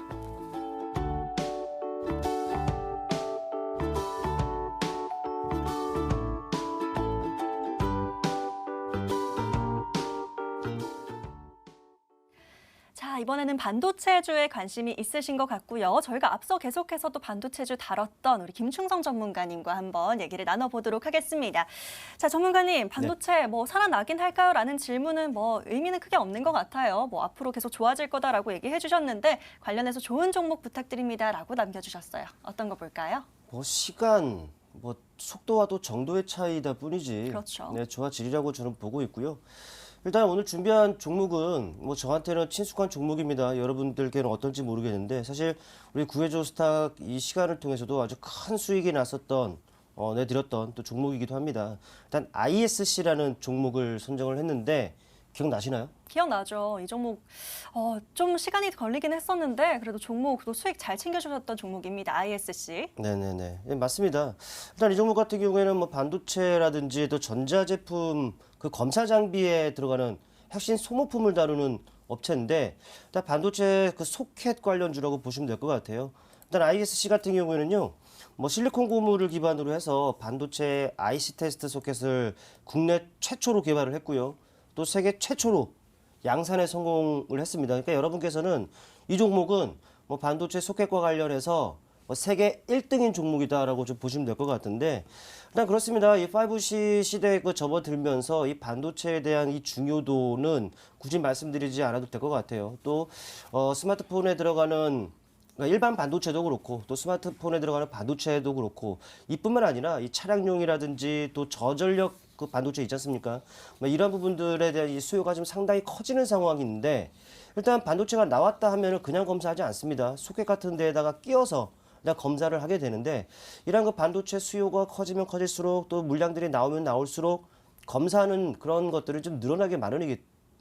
자, 이번에는 반도체주에 관심이 있으신 것 같고요. 저희가 앞서 계속해서 또 반도체주 다뤘던 우리 김충성 전문가님과 한번 얘기를 나눠보도록 하겠습니다. 자, 전문가님, 반도체 뭐 살아나긴 할까요? 라는 질문은 뭐 의미는 크게 없는 것 같아요. 뭐 앞으로 계속 좋아질 거다라고 얘기해 주셨는데 관련해서 좋은 종목 부탁드립니다라고 남겨주셨어요. 어떤 거 볼까요? 시간, 속도와도 정도의 차이다 뿐이지. 그렇죠. 네, 좋아지리라고 저는 보고 있고요. 일단 오늘 준비한 종목은 저한테는 친숙한 종목입니다. 여러분들께는 어떨지 모르겠는데 사실 우리 구해조 스탁 이 시간을 통해서도 아주 큰 수익이 났었던 내드렸던 또 종목이기도 합니다. 일단 ISC라는 종목을 선정을 했는데 기억나시나요? 기억나죠. 이 종목 좀 시간이 걸리긴 했었는데 그래도 종목도 수익 잘 챙겨주셨던 종목입니다. ISC. 네네네. 네, 맞습니다. 일단 이 종목 같은 경우에는 반도체라든지 또 전자제품 그 검사 장비에 들어가는 핵심 소모품을 다루는 업체인데 일단 반도체 그 소켓 관련주라고 보시면 될 것 같아요. 일단 ISC 같은 경우에는요. 실리콘 고무를 기반으로 해서 반도체 IC 테스트 소켓을 국내 최초로 개발을 했고요. 또 세계 최초로 양산에 성공을 했습니다. 그러니까 여러분께서는 이 종목은 반도체 소켓과 관련해서 세계 1등인 종목이다라고 좀 보시면 될 것 같은데 일단 그렇습니다. 이 5C 시대에 접어들면서 이 반도체에 대한 이 중요도는 굳이 말씀드리지 않아도 될 것 같아요. 또 스마트폰에 들어가는 일반 반도체도 그렇고 또 스마트폰에 들어가는 반도체도 그렇고 이뿐만 아니라 이 차량용이라든지 또 저전력 그 반도체 있지 않습니까? 이런 부분들에 대한 이 수요가 좀 상당히 커지는 상황인데 일단 반도체가 나왔다 하면은 그냥 검사하지 않습니다. 소켓 같은 데에다가 끼워서 그냥 검사를 하게 되는데 이런 그 반도체 수요가 커지면 커질수록 또 물량들이 나오면 나올수록 검사하는 그런 것들을 좀 늘어나게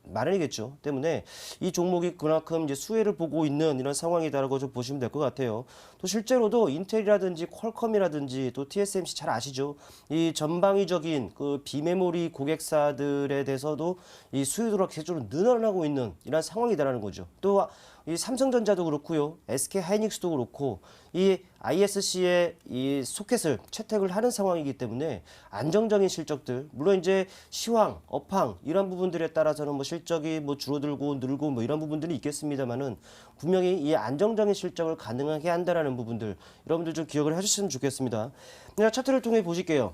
마련이겠죠. 때문에 이 종목이 그만큼 이제 수혜를 보고 있는 이런 상황이다라고 좀 보시면 될 것 같아요. 또 실제로도 인텔이라든지 퀄컴이라든지 또 TSMC 잘 아시죠? 이 전방위적인 그 비메모리 고객사들에 대해서도 이 수요도가 계속적으로 늘어나고 있는 이런 상황이다라는 거죠. 또 이 삼성전자도 그렇고요, SK 하이닉스도 그렇고 이 ISC의 이 소켓을 채택을 하는 상황이기 때문에 안정적인 실적들, 물론 이제 시황, 업황 이런 부분들에 따라서는 실적이 줄어들고 늘고 이런 부분들이 있겠습니다만은 분명히 이 안정적인 실적을 가능하게 한다라는 부분들 여러분들 좀 기억을 해주셨으면 좋겠습니다. 그냥 차트를 통해 보실게요.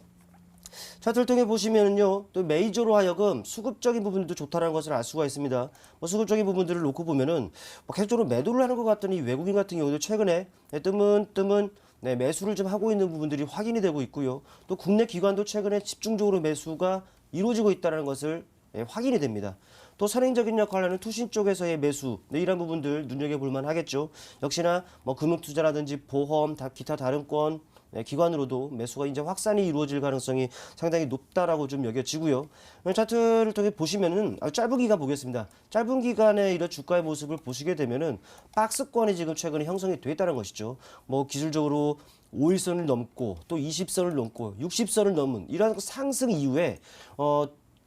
차트를 통해 보시면요, 또 메이저로 하여금 수급적인 부분들도 좋다는 것을 알 수가 있습니다. 수급적인 부분들을 놓고 보면은 계속적으로 매도를 하는 것 같던 이 외국인 같은 경우도 최근에 뜨문 매수를 좀 하고 있는 부분들이 확인이 되고 있고요. 또 국내 기관도 최근에 집중적으로 매수가 이루어지고 있다는 것을 확인이 됩니다. 또 선행적인 역할을 하는 투신 쪽에서의 매수 이런 부분들 눈여겨볼 만하겠죠. 역시나 금융투자라든지 보험, 기타 다른권 기관으로도 매수가 이제 확산이 이루어질 가능성이 상당히 높다라고 좀 여겨지고요. 차트를 통해 보시면은 짧은 기간 보겠습니다. 짧은 기간에 이런 주가의 모습을 보시게 되면은 박스권이 지금 최근에 형성이 됐다는 것이죠. 뭐 기술적으로 5일선을 넘고 또 20선을 넘고 60선을 넘은 이런 상승 이후에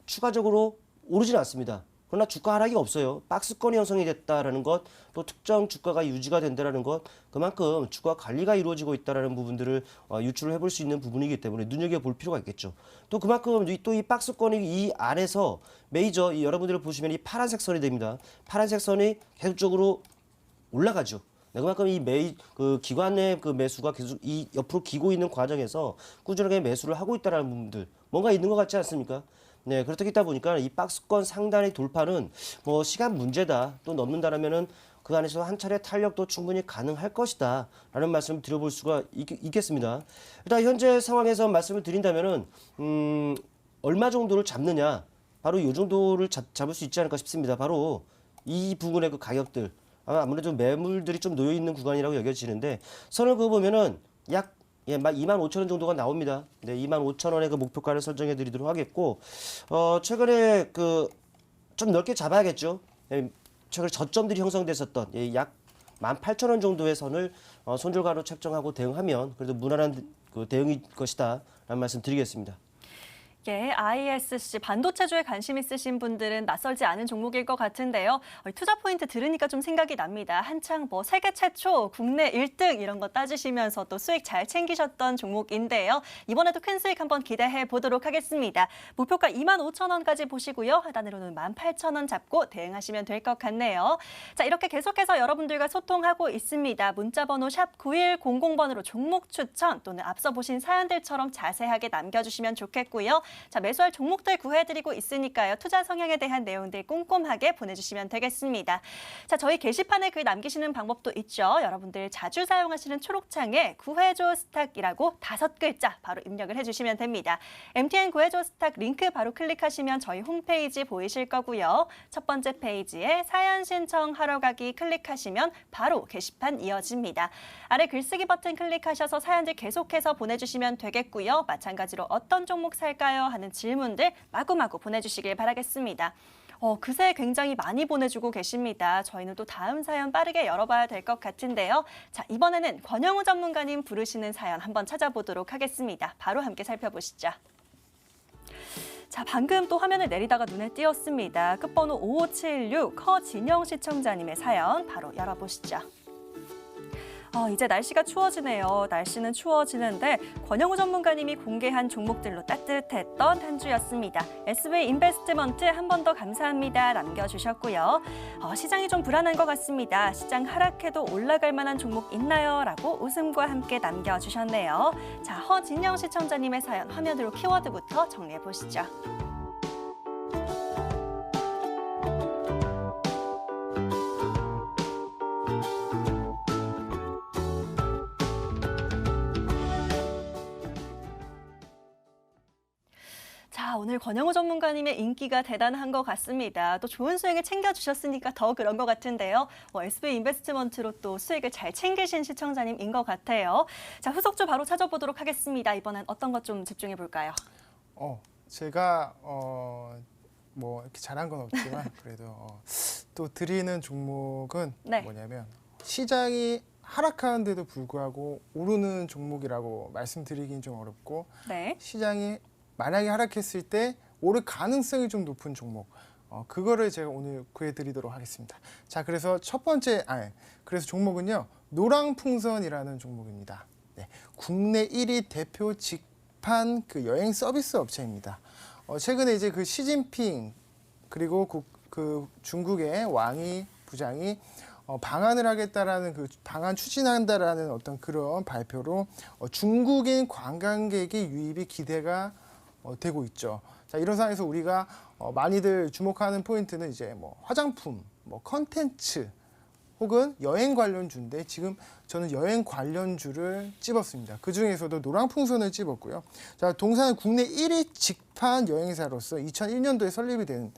추가적으로 오르지는 않습니다. 그러나 주가 하락이 없어요. 박스권이 형성이 됐다라는 것, 또 특정 주가가 유지가 된다라는 것, 그만큼 주가 관리가 이루어지고 있다라는 부분들을 유추를 해볼 수 있는 부분이기 때문에 눈여겨볼 필요가 있겠죠. 또 그만큼 또 이 박스권이 이 안에서 메이저 여러분들을 보시면 이 파란색 선이 됩니다. 파란색 선이 계속적으로 올라가죠. 그만큼 그 기관의 그 매수가 계속 이 옆으로 기고 있는 과정에서 꾸준하게 매수를 하고 있다라는 부분들 뭔가 있는 것 같지 않습니까? 네, 그렇다 보니까 이 박스권 상단의 돌파는 뭐 시간 문제다. 또 넘는다라면은 그 안에서 한 차례 탄력도 충분히 가능할 것이다. 라는 말씀을 드려볼 수가 있겠습니다. 일단 현재 상황에서 말씀을 드린다면은, 얼마 정도를 잡느냐. 바로 이 정도를 잡을 수 있지 않을까 싶습니다. 바로 이 부분의 그 가격들. 아무래도 매물들이 좀 놓여 있는 구간이라고 여겨지는데, 선을 그어보면은 약 25,000원 정도가 나옵니다. 네, 25,000원의 그 목표가를 설정해 드리도록 하겠고, 최근에 좀 넓게 잡아야겠죠. 예, 최근에 저점들이 형성됐었던 약 18,000원 정도의 선을 손절가로 책정하고 대응하면 그래도 무난한 그 대응일 것이다 라는 말씀 드리겠습니다. 예, ISC 반도체주에 관심 있으신 분들은 낯설지 않은 종목일 것 같은데요. 투자 포인트 들으니까 좀 생각이 납니다. 한창 뭐 세계 최초, 국내 1등 이런 거 따지시면서 또 수익 잘 챙기셨던 종목인데요. 이번에도 큰 수익 한번 기대해 보도록 하겠습니다. 목표가 25,000원까지 보시고요. 하단으로는 18,000원 잡고 대응하시면 될 것 같네요. 자, 이렇게 계속해서 여러분들과 소통하고 있습니다. 문자번호 샵 9100번으로 종목 추천 또는 앞서 보신 사연들처럼 자세하게 남겨주시면 좋겠고요. 자, 매수할 종목들 구해드리고 있으니까요. 투자 성향에 대한 내용들 꼼꼼하게 보내주시면 되겠습니다. 자, 저희 게시판에 글 남기시는 방법도 있죠. 여러분들 자주 사용하시는 초록창에 구해줘 스탁이라고 5글자 바로 입력을 해주시면 됩니다. MTN 구해줘 스탁 링크 바로 클릭하시면 저희 홈페이지 보이실 거고요. 첫 번째 페이지에 사연 신청하러 가기 클릭하시면 바로 게시판 이어집니다. 아래 글쓰기 버튼 클릭하셔서 사연들 계속해서 보내주시면 되겠고요. 마찬가지로 어떤 종목 살까요? 하는 질문들 마구마구 보내주시길 바라겠습니다. 그새 굉장히 많이 보내주고 계십니다. 저희는 또 다음 사연 빠르게 열어봐야 될 것 같은데요. 자, 이번에는 권영우 전문가님 부르시는 사연 한번 찾아보도록 하겠습니다. 바로 함께 살펴보시죠. 자, 방금 또 화면을 내리다가 눈에 띄었습니다. 끝번호 5576 허진영 시청자님의 사연 바로 열어보시죠. 이제 날씨가 추워지네요. 날씨는 추워지는데 권영우 전문가님이 공개한 종목들로 따뜻했던 한 주였습니다. SB 인베스트먼트 한 번 더 감사합니다 남겨주셨고요. 시장이 좀 불안한 것 같습니다. 시장 하락해도 올라갈 만한 종목 있나요? 라고 웃음과 함께 남겨주셨네요. 자, 허진영 시청자님의 사연 화면으로 키워드부터 정리해 보시죠. 자, 오늘 권영우 전문가님의 인기가 대단한 것 같습니다. 또 좋은 수익을 챙겨주셨으니까 더 그런 것 같은데요. SB 인베스트먼트로 또 수익을 잘 챙기신 시청자님인 것 같아요. 자, 후속주 바로 찾아보도록 하겠습니다. 이번엔 어떤 것 좀 집중해 볼까요? 제가 뭐 이렇게 잘한 건 없지만 그래도 또 드리는 종목은 네. 뭐냐면 시장이 하락하는데도 불구하고 오르는 종목이라고 말씀드리긴 좀 어렵고 네. 시장이 만약에 하락했을 때 오를 가능성이 좀 높은 종목 그거를 제가 오늘 구해드리도록 하겠습니다. 자, 그래서 첫 번째 그래서 종목은요 노랑풍선이라는 종목입니다. 네, 국내 1위 대표 직판 그 여행 서비스 업체입니다. 최근에 이제 그 시진핑 그리고 그 중국의 왕이 부장이 방한을 하겠다라는 그 방한 추진한다라는 어떤 그런 발표로 중국인 관광객의 유입이 기대가 되고 있죠. 자, 이런 상황에서 우리가 많이들 주목하는 포인트는 이제 뭐 화장품, 뭐 컨텐츠 혹은 여행 관련주인데 지금 저는 여행 관련주를 찝었습니다. 그 중에서도 노랑풍선을 찝었고요. 자, 동사는 국내 1위 직판 여행사로서 2001년도에 설립이 된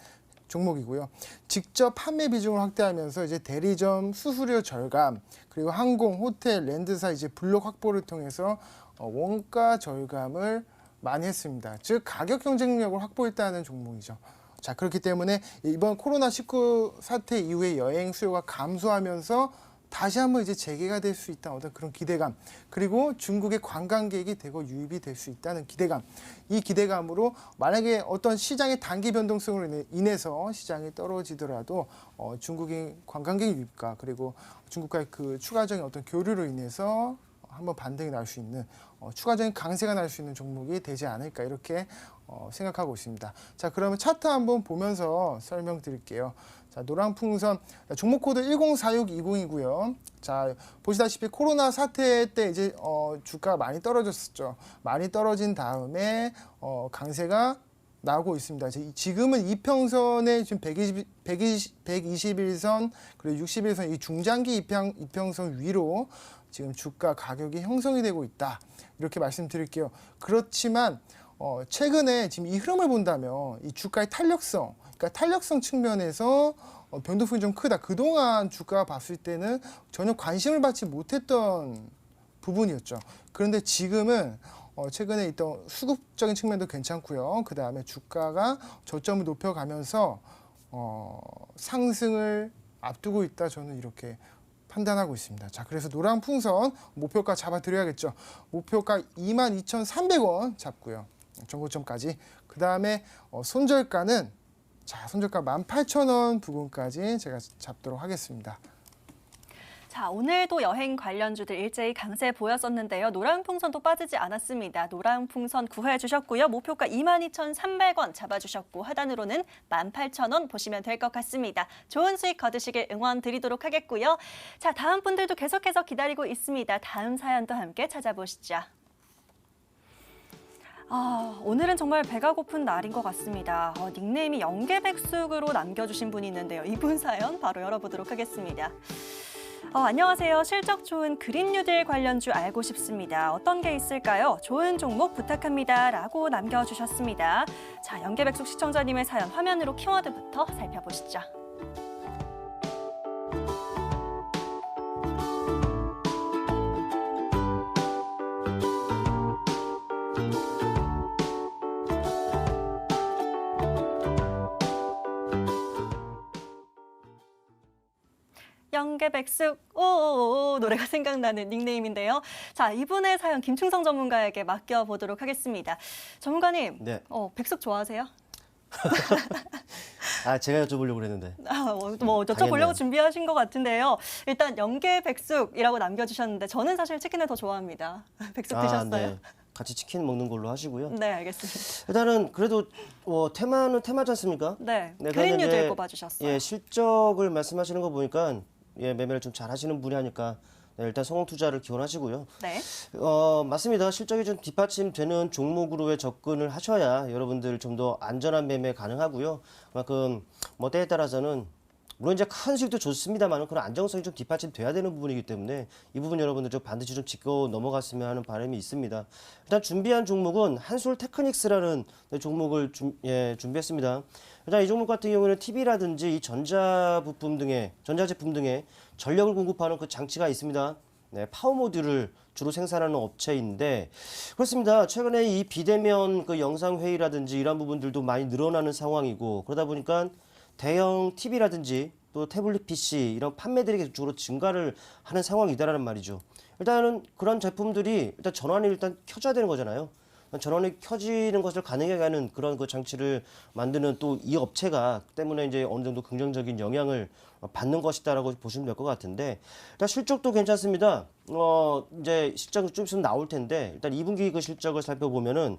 종목이고요. 직접 판매 비중을 확대하면서 이제 대리점 수수료 절감 그리고 항공, 호텔, 랜드사 이제 블록 확보를 통해서 원가 절감을 많이 했습니다. 즉 가격 경쟁력을 확보했다는 종목이죠. 자, 그렇기 때문에 이번 코로나19 사태 이후에 여행 수요가 감소하면서 다시 한번 이제 재개가 될 수 있다 어떤 그런 기대감, 그리고 중국의 관광객이 대거 유입이 될 수 있다는 기대감, 이 기대감으로 만약에 어떤 시장의 단기 변동성으로 인해서 시장이 떨어지더라도 중국의 관광객 유입과 그리고 중국과의 그 추가적인 어떤 교류로 인해서 한번 반등이 날 수 있는 추가적인 강세가 날 수 있는 종목이 되지 않을까 이렇게 생각하고 있습니다. 자, 그러면 차트 한번 보면서 설명드릴게요. 자, 노랑풍선 종목 코드 104620이고요. 자, 보시다시피 코로나 사태 때 이제 주가가 많이 떨어졌었죠. 많이 떨어진 다음에 강세가 나오고 있습니다. 지금은 이평선에 지금 121선 그리고 61선 이 중장기 이평선 위로 지금 주가 가격이 형성이 되고 있다. 이렇게 말씀드릴게요. 그렇지만 최근에 지금 이 흐름을 본다면 이 주가의 탄력성, 그러니까 탄력성 측면에서 변동성이 좀 크다. 그동안 주가가 봤을 때는 전혀 관심을 받지 못했던 부분이었죠. 그런데 지금은 최근에 있던 수급적인 측면도 괜찮고요. 그 다음에 주가가 저점을 높여가면서 상승을 앞두고 있다. 저는 이렇게 판단하고 있습니다. 자, 그래서 노랑풍선 목표가 잡아드려야겠죠. 목표가 22,300원 잡고요. 정고점까지. 그 다음에 손절가는 손절가 18,000원 부근까지 제가 잡도록 하겠습니다. 자, 오늘도 여행 관련주들 일제히 강세 보였었는데요. 노랑풍선도 빠지지 않았습니다. 노랑풍선 구해 주셨고요. 목표가 22,300원 잡아주셨고 하단으로는 18,000원 보시면 될 것 같습니다. 좋은 수익 거두시길 응원 드리도록 하겠고요. 자, 다음 분들도 계속해서 기다리고 있습니다. 다음 사연도 함께 찾아보시죠. 오늘은 정말 배가 고픈 날인 것 같습니다. 닉네임이 영계백숙으로 남겨주신 분이 있는데요. 이분 사연 바로 열어보도록 하겠습니다. 안녕하세요. 실적 좋은 그린 뉴딜 관련주 알고 싶습니다. 어떤 게 있을까요? 좋은 종목 부탁합니다. 라고 남겨주셨습니다. 자, 영계백숙 시청자님의 사연 화면으로 키워드부터 살펴보시죠. 영계백숙 오오오 노래가 생각나는 닉네임인데요. 자, 이분의 사연 김충성 전문가에게 맡겨보도록 하겠습니다. 전문가님, 네. 백숙 좋아하세요? 제가 여쭤보려고 그랬는데. 뭐 여쭤보려고 당했네요. 준비하신 것 같은데요. 일단 영계백숙이라고 남겨주셨는데 저는 사실 치킨을 더 좋아합니다. 백숙 드셨어요? 네. 같이 치킨 먹는 걸로 하시고요. 네, 알겠습니다. 일단은 그래도 테마는 테마지 않습니까? 네, 네, 그린 그런데 뉴딜 이제, 꼽아주셨어요. 실적을 말씀하시는 거 보니까 매매를 좀 잘하시는 분이 하니까 일단 성공 투자를 기원하시고요. 네. 맞습니다. 실적이 좀 뒷받침되는 종목으로의 접근을 하셔야 여러분들 좀 더 안전한 매매 가능하고요. 그만큼 때에 따라서는 물론 이제 큰 수익도 좋습니다만 그런 안정성이 좀 뒷받침돼야 되는 부분이기 때문에 이 부분 여러분들 좀 반드시 좀 짚고 넘어갔으면 하는 바람이 있습니다. 일단 준비한 종목은 한솔 테크닉스라는 종목을 준비했습니다. 일단 이 종목 같은 경우는 TV라든지 이 전자제품 등의 전력을 공급하는 그 장치가 있습니다. 네, 파워 모듈을 주로 생산하는 업체인데 그렇습니다. 최근에 이 비대면 그 영상 회의라든지 이런 부분들도 많이 늘어나는 상황이고 그러다 보니까 대형 TV라든지 또 태블릿 PC 이런 판매들이 주로 증가를 하는 상황이다라는 말이죠. 일단은 그런 제품들이 일단 전원이 일단 켜져야 되는 거잖아요. 전원이 켜지는 것을 가능하게 하는 그런 그 장치를 만드는 또 이 업체가 때문에 이제 어느 정도 긍정적인 영향을 받는 것이다라고 보시면 될 것 같은데 일단 실적도 괜찮습니다. 이제 실적이 좀 있으면 나올 텐데 일단 2분기 그 실적을 살펴보면은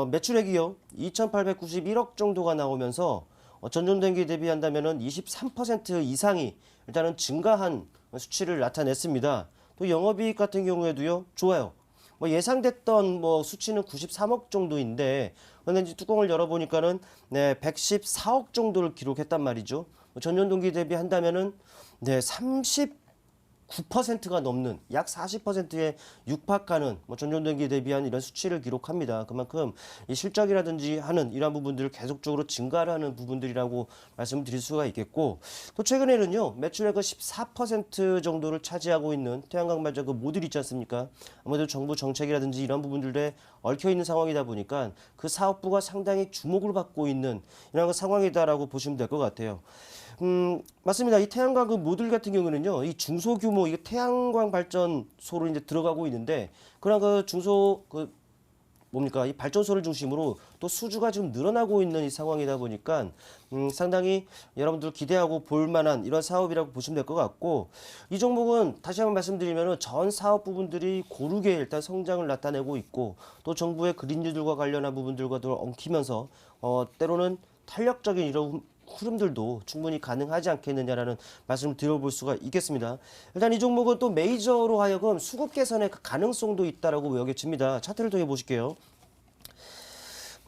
매출액이요 2,891억 정도가 나오면서 전년동기 대비한다면은 23% 이상이 일단은 증가한 수치를 나타냈습니다. 또 영업이익 같은 경우에도요 좋아요. 예상됐던 수치는 93억 정도인데 근데 이제 뚜껑을 열어보니까는 114억 정도를 기록했단 말이죠. 전년 동기 대비한다면은 39% 9%가 넘는 약 40%의 육박하는 전년동기에 대비한 이런 수치를 기록합니다. 그만큼 이 실적이라든지 하는 이러한 부분들을 계속적으로 증가를 하는 부분들이라고 말씀드릴 수가 있겠고 또 최근에는요 매출액의 14% 정도를 차지하고 있는 태양광 발전 그 모듈 있지 않습니까? 아무래도 정부 정책이라든지 이런 부분들에 얽혀 있는 상황이다 보니까 그 사업부가 상당히 주목을 받고 있는 이런 상황이다라고 보시면 될 것 같아요. 맞습니다. 이 태양광 그 모듈 같은 경우는요, 이 중소규모 이 태양광 발전소로 이제 들어가고 있는데, 그런 그 중소 이 발전소를 중심으로 또 수주가 지금 늘어나고 있는 이 상황이다 보니까 상당히 여러분들 기대하고 볼 만한 이런 사업이라고 보시면 될 것 같고 이 종목은 다시 한번 말씀드리면 전 사업 부분들이 고르게 일단 성장을 나타내고 있고 또 정부의 그린뉴딜과 관련한 부분들과도 엉키면서 때로는 탄력적인 이런 흐름들도 충분히 가능하지 않겠느냐라는 말씀을 드려볼 수가 있겠습니다. 일단 이 종목은 또 메이저로 하여금 수급 개선의 가능성도 있다라고 여겨집니다. 차트를 통해 보실게요.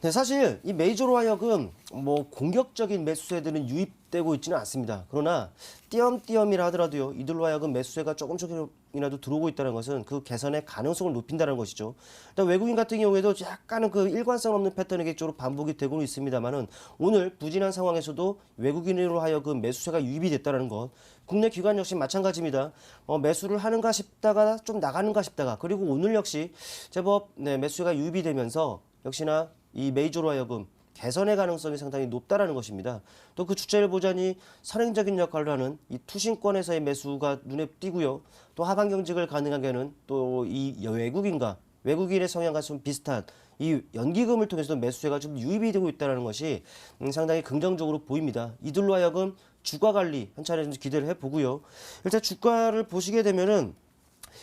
네, 사실 이 메이저로 하여금 공격적인 매수세들은 유입되고 있지는 않습니다. 그러나 띄엄띄엄이라 하더라도요, 이들로 하여금 매수세가 조금이라도 들어오고 있다는 것은 그 개선의 가능성을 높인다는 것이죠. 일단 외국인 같은 경우에도 약간은 그 일관성 없는 패턴이 계속적으로 반복이 되고는 있습니다만은 오늘 부진한 상황에서도 외국인으로 하여금 매수세가 유입이 됐다는 것. 국내 기관 역시 마찬가지입니다. 매수를 하는가 싶다가 좀 나가는가 싶다가 그리고 오늘 역시 제법 매수세가 유입이 되면서 역시나 이 메이저로 하여금 개선의 가능성이 상당히 높다라는 것입니다. 또 그 주체를 보자니 선행적인 역할을 하는 이 투신권에서의 매수가 눈에 띄고요. 또 하방 경직을 가능하게 하는 또 이 외국인의 성향과 좀 비슷한 이 연기금을 통해서 매수세가 좀 유입이 되고 있다는 것이 상당히 긍정적으로 보입니다. 이들로 하여금 주가 관리 한 차례 기대를 해보고요. 일단 주가를 보시게 되면은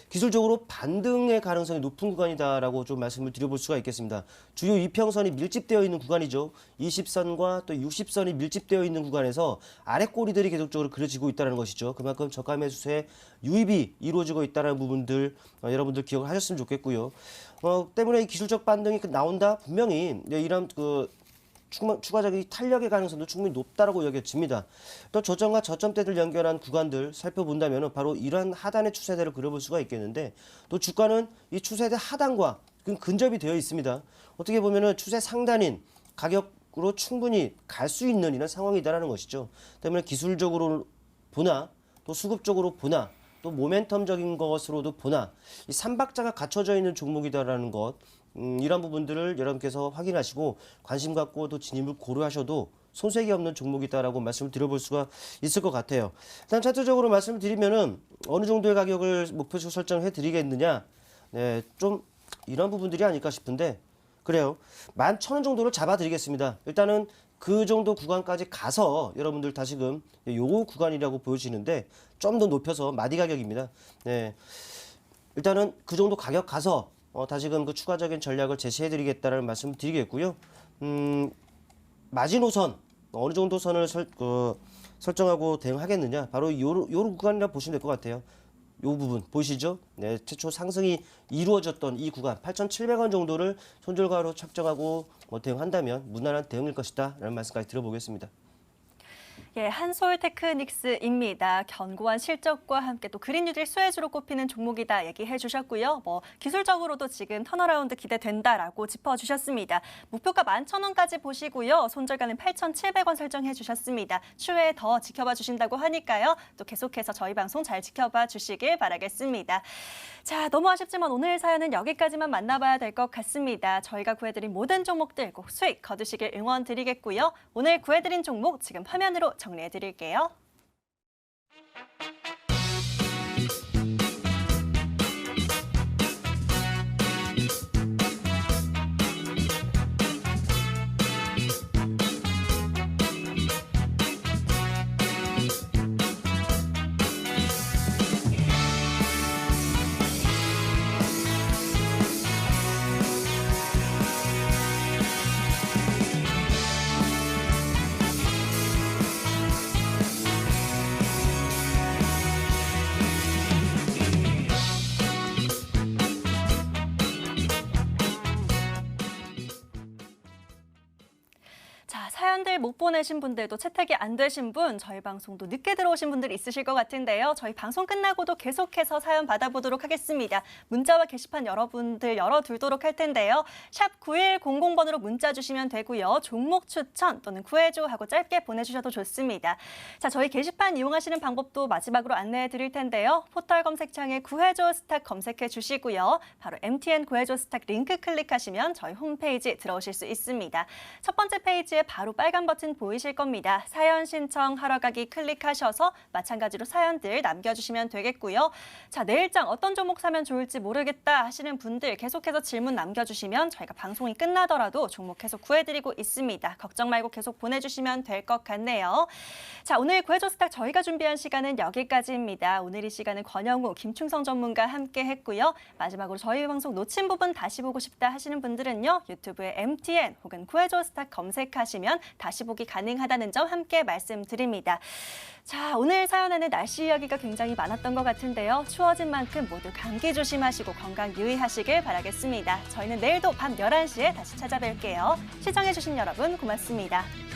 기술적으로 반등의 가능성이 높은 구간이다라고 좀 말씀을 드려볼 수가 있겠습니다. 주요 이평선이 밀집되어 있는 구간이죠. 20선과 또 60선이 밀집되어 있는 구간에서 아래 꼬리들이 계속적으로 그려지고 있다는 것이죠. 그만큼 저가 매수세 유입이 이루어지고 있다는 부분들 여러분들 기억을 하셨으면 좋겠고요. 때문에 이 기술적 반등이 나온다 분명히 이런 추가적인 탄력의 가능성도 충분히 높다라고 여겨집니다. 또 저점과 저점대들 연결한 구간들 살펴본다면 바로 이러한 하단의 추세대를 그려볼 수가 있겠는데 또 주가는 이 추세대 하단과 근접이 되어 있습니다. 어떻게 보면 추세 상단인 가격으로 충분히 갈 수 있는 이런 상황이다라는 것이죠. 때문에 기술적으로 보나 또 수급적으로 보나 또 모멘텀적인 것으로도 보나 이 삼박자가 갖춰져 있는 종목이다라는 것 이런 부분들을 여러분께서 확인하시고 관심 갖고 또 진입을 고려하셔도 손색이 없는 종목이다라고 말씀을 드려볼 수가 있을 것 같아요. 일단 차트적으로 말씀을 드리면은 어느 정도의 가격을 목표치로 설정해 드리겠느냐, 네, 좀 이런 부분들이 아닐까 싶은데 그래요. 11,000원 정도를 잡아 드리겠습니다. 일단은 그 정도 구간까지 가서 여러분들 다시금 요 구간이라고 보여지는데 좀 더 높여서 마디 가격입니다. 네, 일단은 그 정도 가격 가서 다시금 그 추가적인 전략을 제시해드리겠다는 말씀을 드리겠고요. 마지노선 어느 정도 선을 설정하고 대응하겠느냐 바로 요 구간이라 보시면 될 것 같아요. 요 부분 보이시죠? 네, 최초 상승이 이루어졌던 이 구간 8,700원 정도를 손절가로 책정하고 대응한다면 무난한 대응일 것이다 라는 말씀까지 들어보겠습니다. 예, 한솔테크닉스입니다. 견고한 실적과 함께 또 그린뉴딜 수혜주로 꼽히는 종목이다 얘기해 주셨고요. 기술적으로도 지금 턴어라운드 기대된다라고 짚어주셨습니다. 목표가 11,000원까지 보시고요. 손절가는 8,700원 설정해 주셨습니다. 추후에 더 지켜봐 주신다고 하니까요. 또 계속해서 저희 방송 잘 지켜봐 주시길 바라겠습니다. 자, 너무 아쉽지만 오늘 사연은 여기까지만 만나봐야 될 것 같습니다. 저희가 구해드린 모든 종목들 꼭 수익 거두시길 응원드리겠고요. 오늘 구해드린 종목 지금 화면으로 정리해드릴게요. 사연들 못 보내신 분들도 채택이 안 되신 분, 저희 방송도 늦게 들어오신 분들 있으실 것 같은데요. 저희 방송 끝나고도 계속해서 사연 받아보도록 하겠습니다. 문자와 게시판 여러분들 열어두도록 할 텐데요. 샵 9100번으로 문자 주시면 되고요. 종목 추천 또는 구해줘 하고 짧게 보내주셔도 좋습니다. 자, 저희 게시판 이용하시는 방법도 마지막으로 안내해 드릴 텐데요. 포털 검색창에 구해줘 스탁 검색해 주시고요. 바로 MTN 구해줘 스탁 링크 클릭하시면 저희 홈페이지 들어오실 수 있습니다. 첫 번째 페이지에 바로 빨간 버튼 보이실 겁니다. 사연 신청하러 가기 클릭하셔서 마찬가지로 사연들 남겨주시면 되겠고요. 자, 내일장 어떤 종목 사면 좋을지 모르겠다 하시는 분들 계속해서 질문 남겨주시면 저희가 방송이 끝나더라도 종목 계속 구해드리고 있습니다. 걱정 말고 계속 보내주시면 될 것 같네요. 자, 오늘 구해줘 스탁 저희가 준비한 시간은 여기까지입니다. 오늘 이 시간은 권영우, 김충성 전문가 함께 했고요. 마지막으로 저희 방송 놓친 부분 다시 보고 싶다 하시는 분들은요. 유튜브에 MTN 혹은 구해줘 스탁 검색하시면 다시 보기 가능하다는 점 함께 말씀드립니다. 자, 오늘 사연에는 날씨 이야기가 굉장히 많았던 것 같은데요. 추워진 만큼 모두 감기 조심하시고 건강 유의하시길 바라겠습니다. 저희는 내일도 밤 11시에 다시 찾아뵐게요. 시청해주신 여러분 고맙습니다.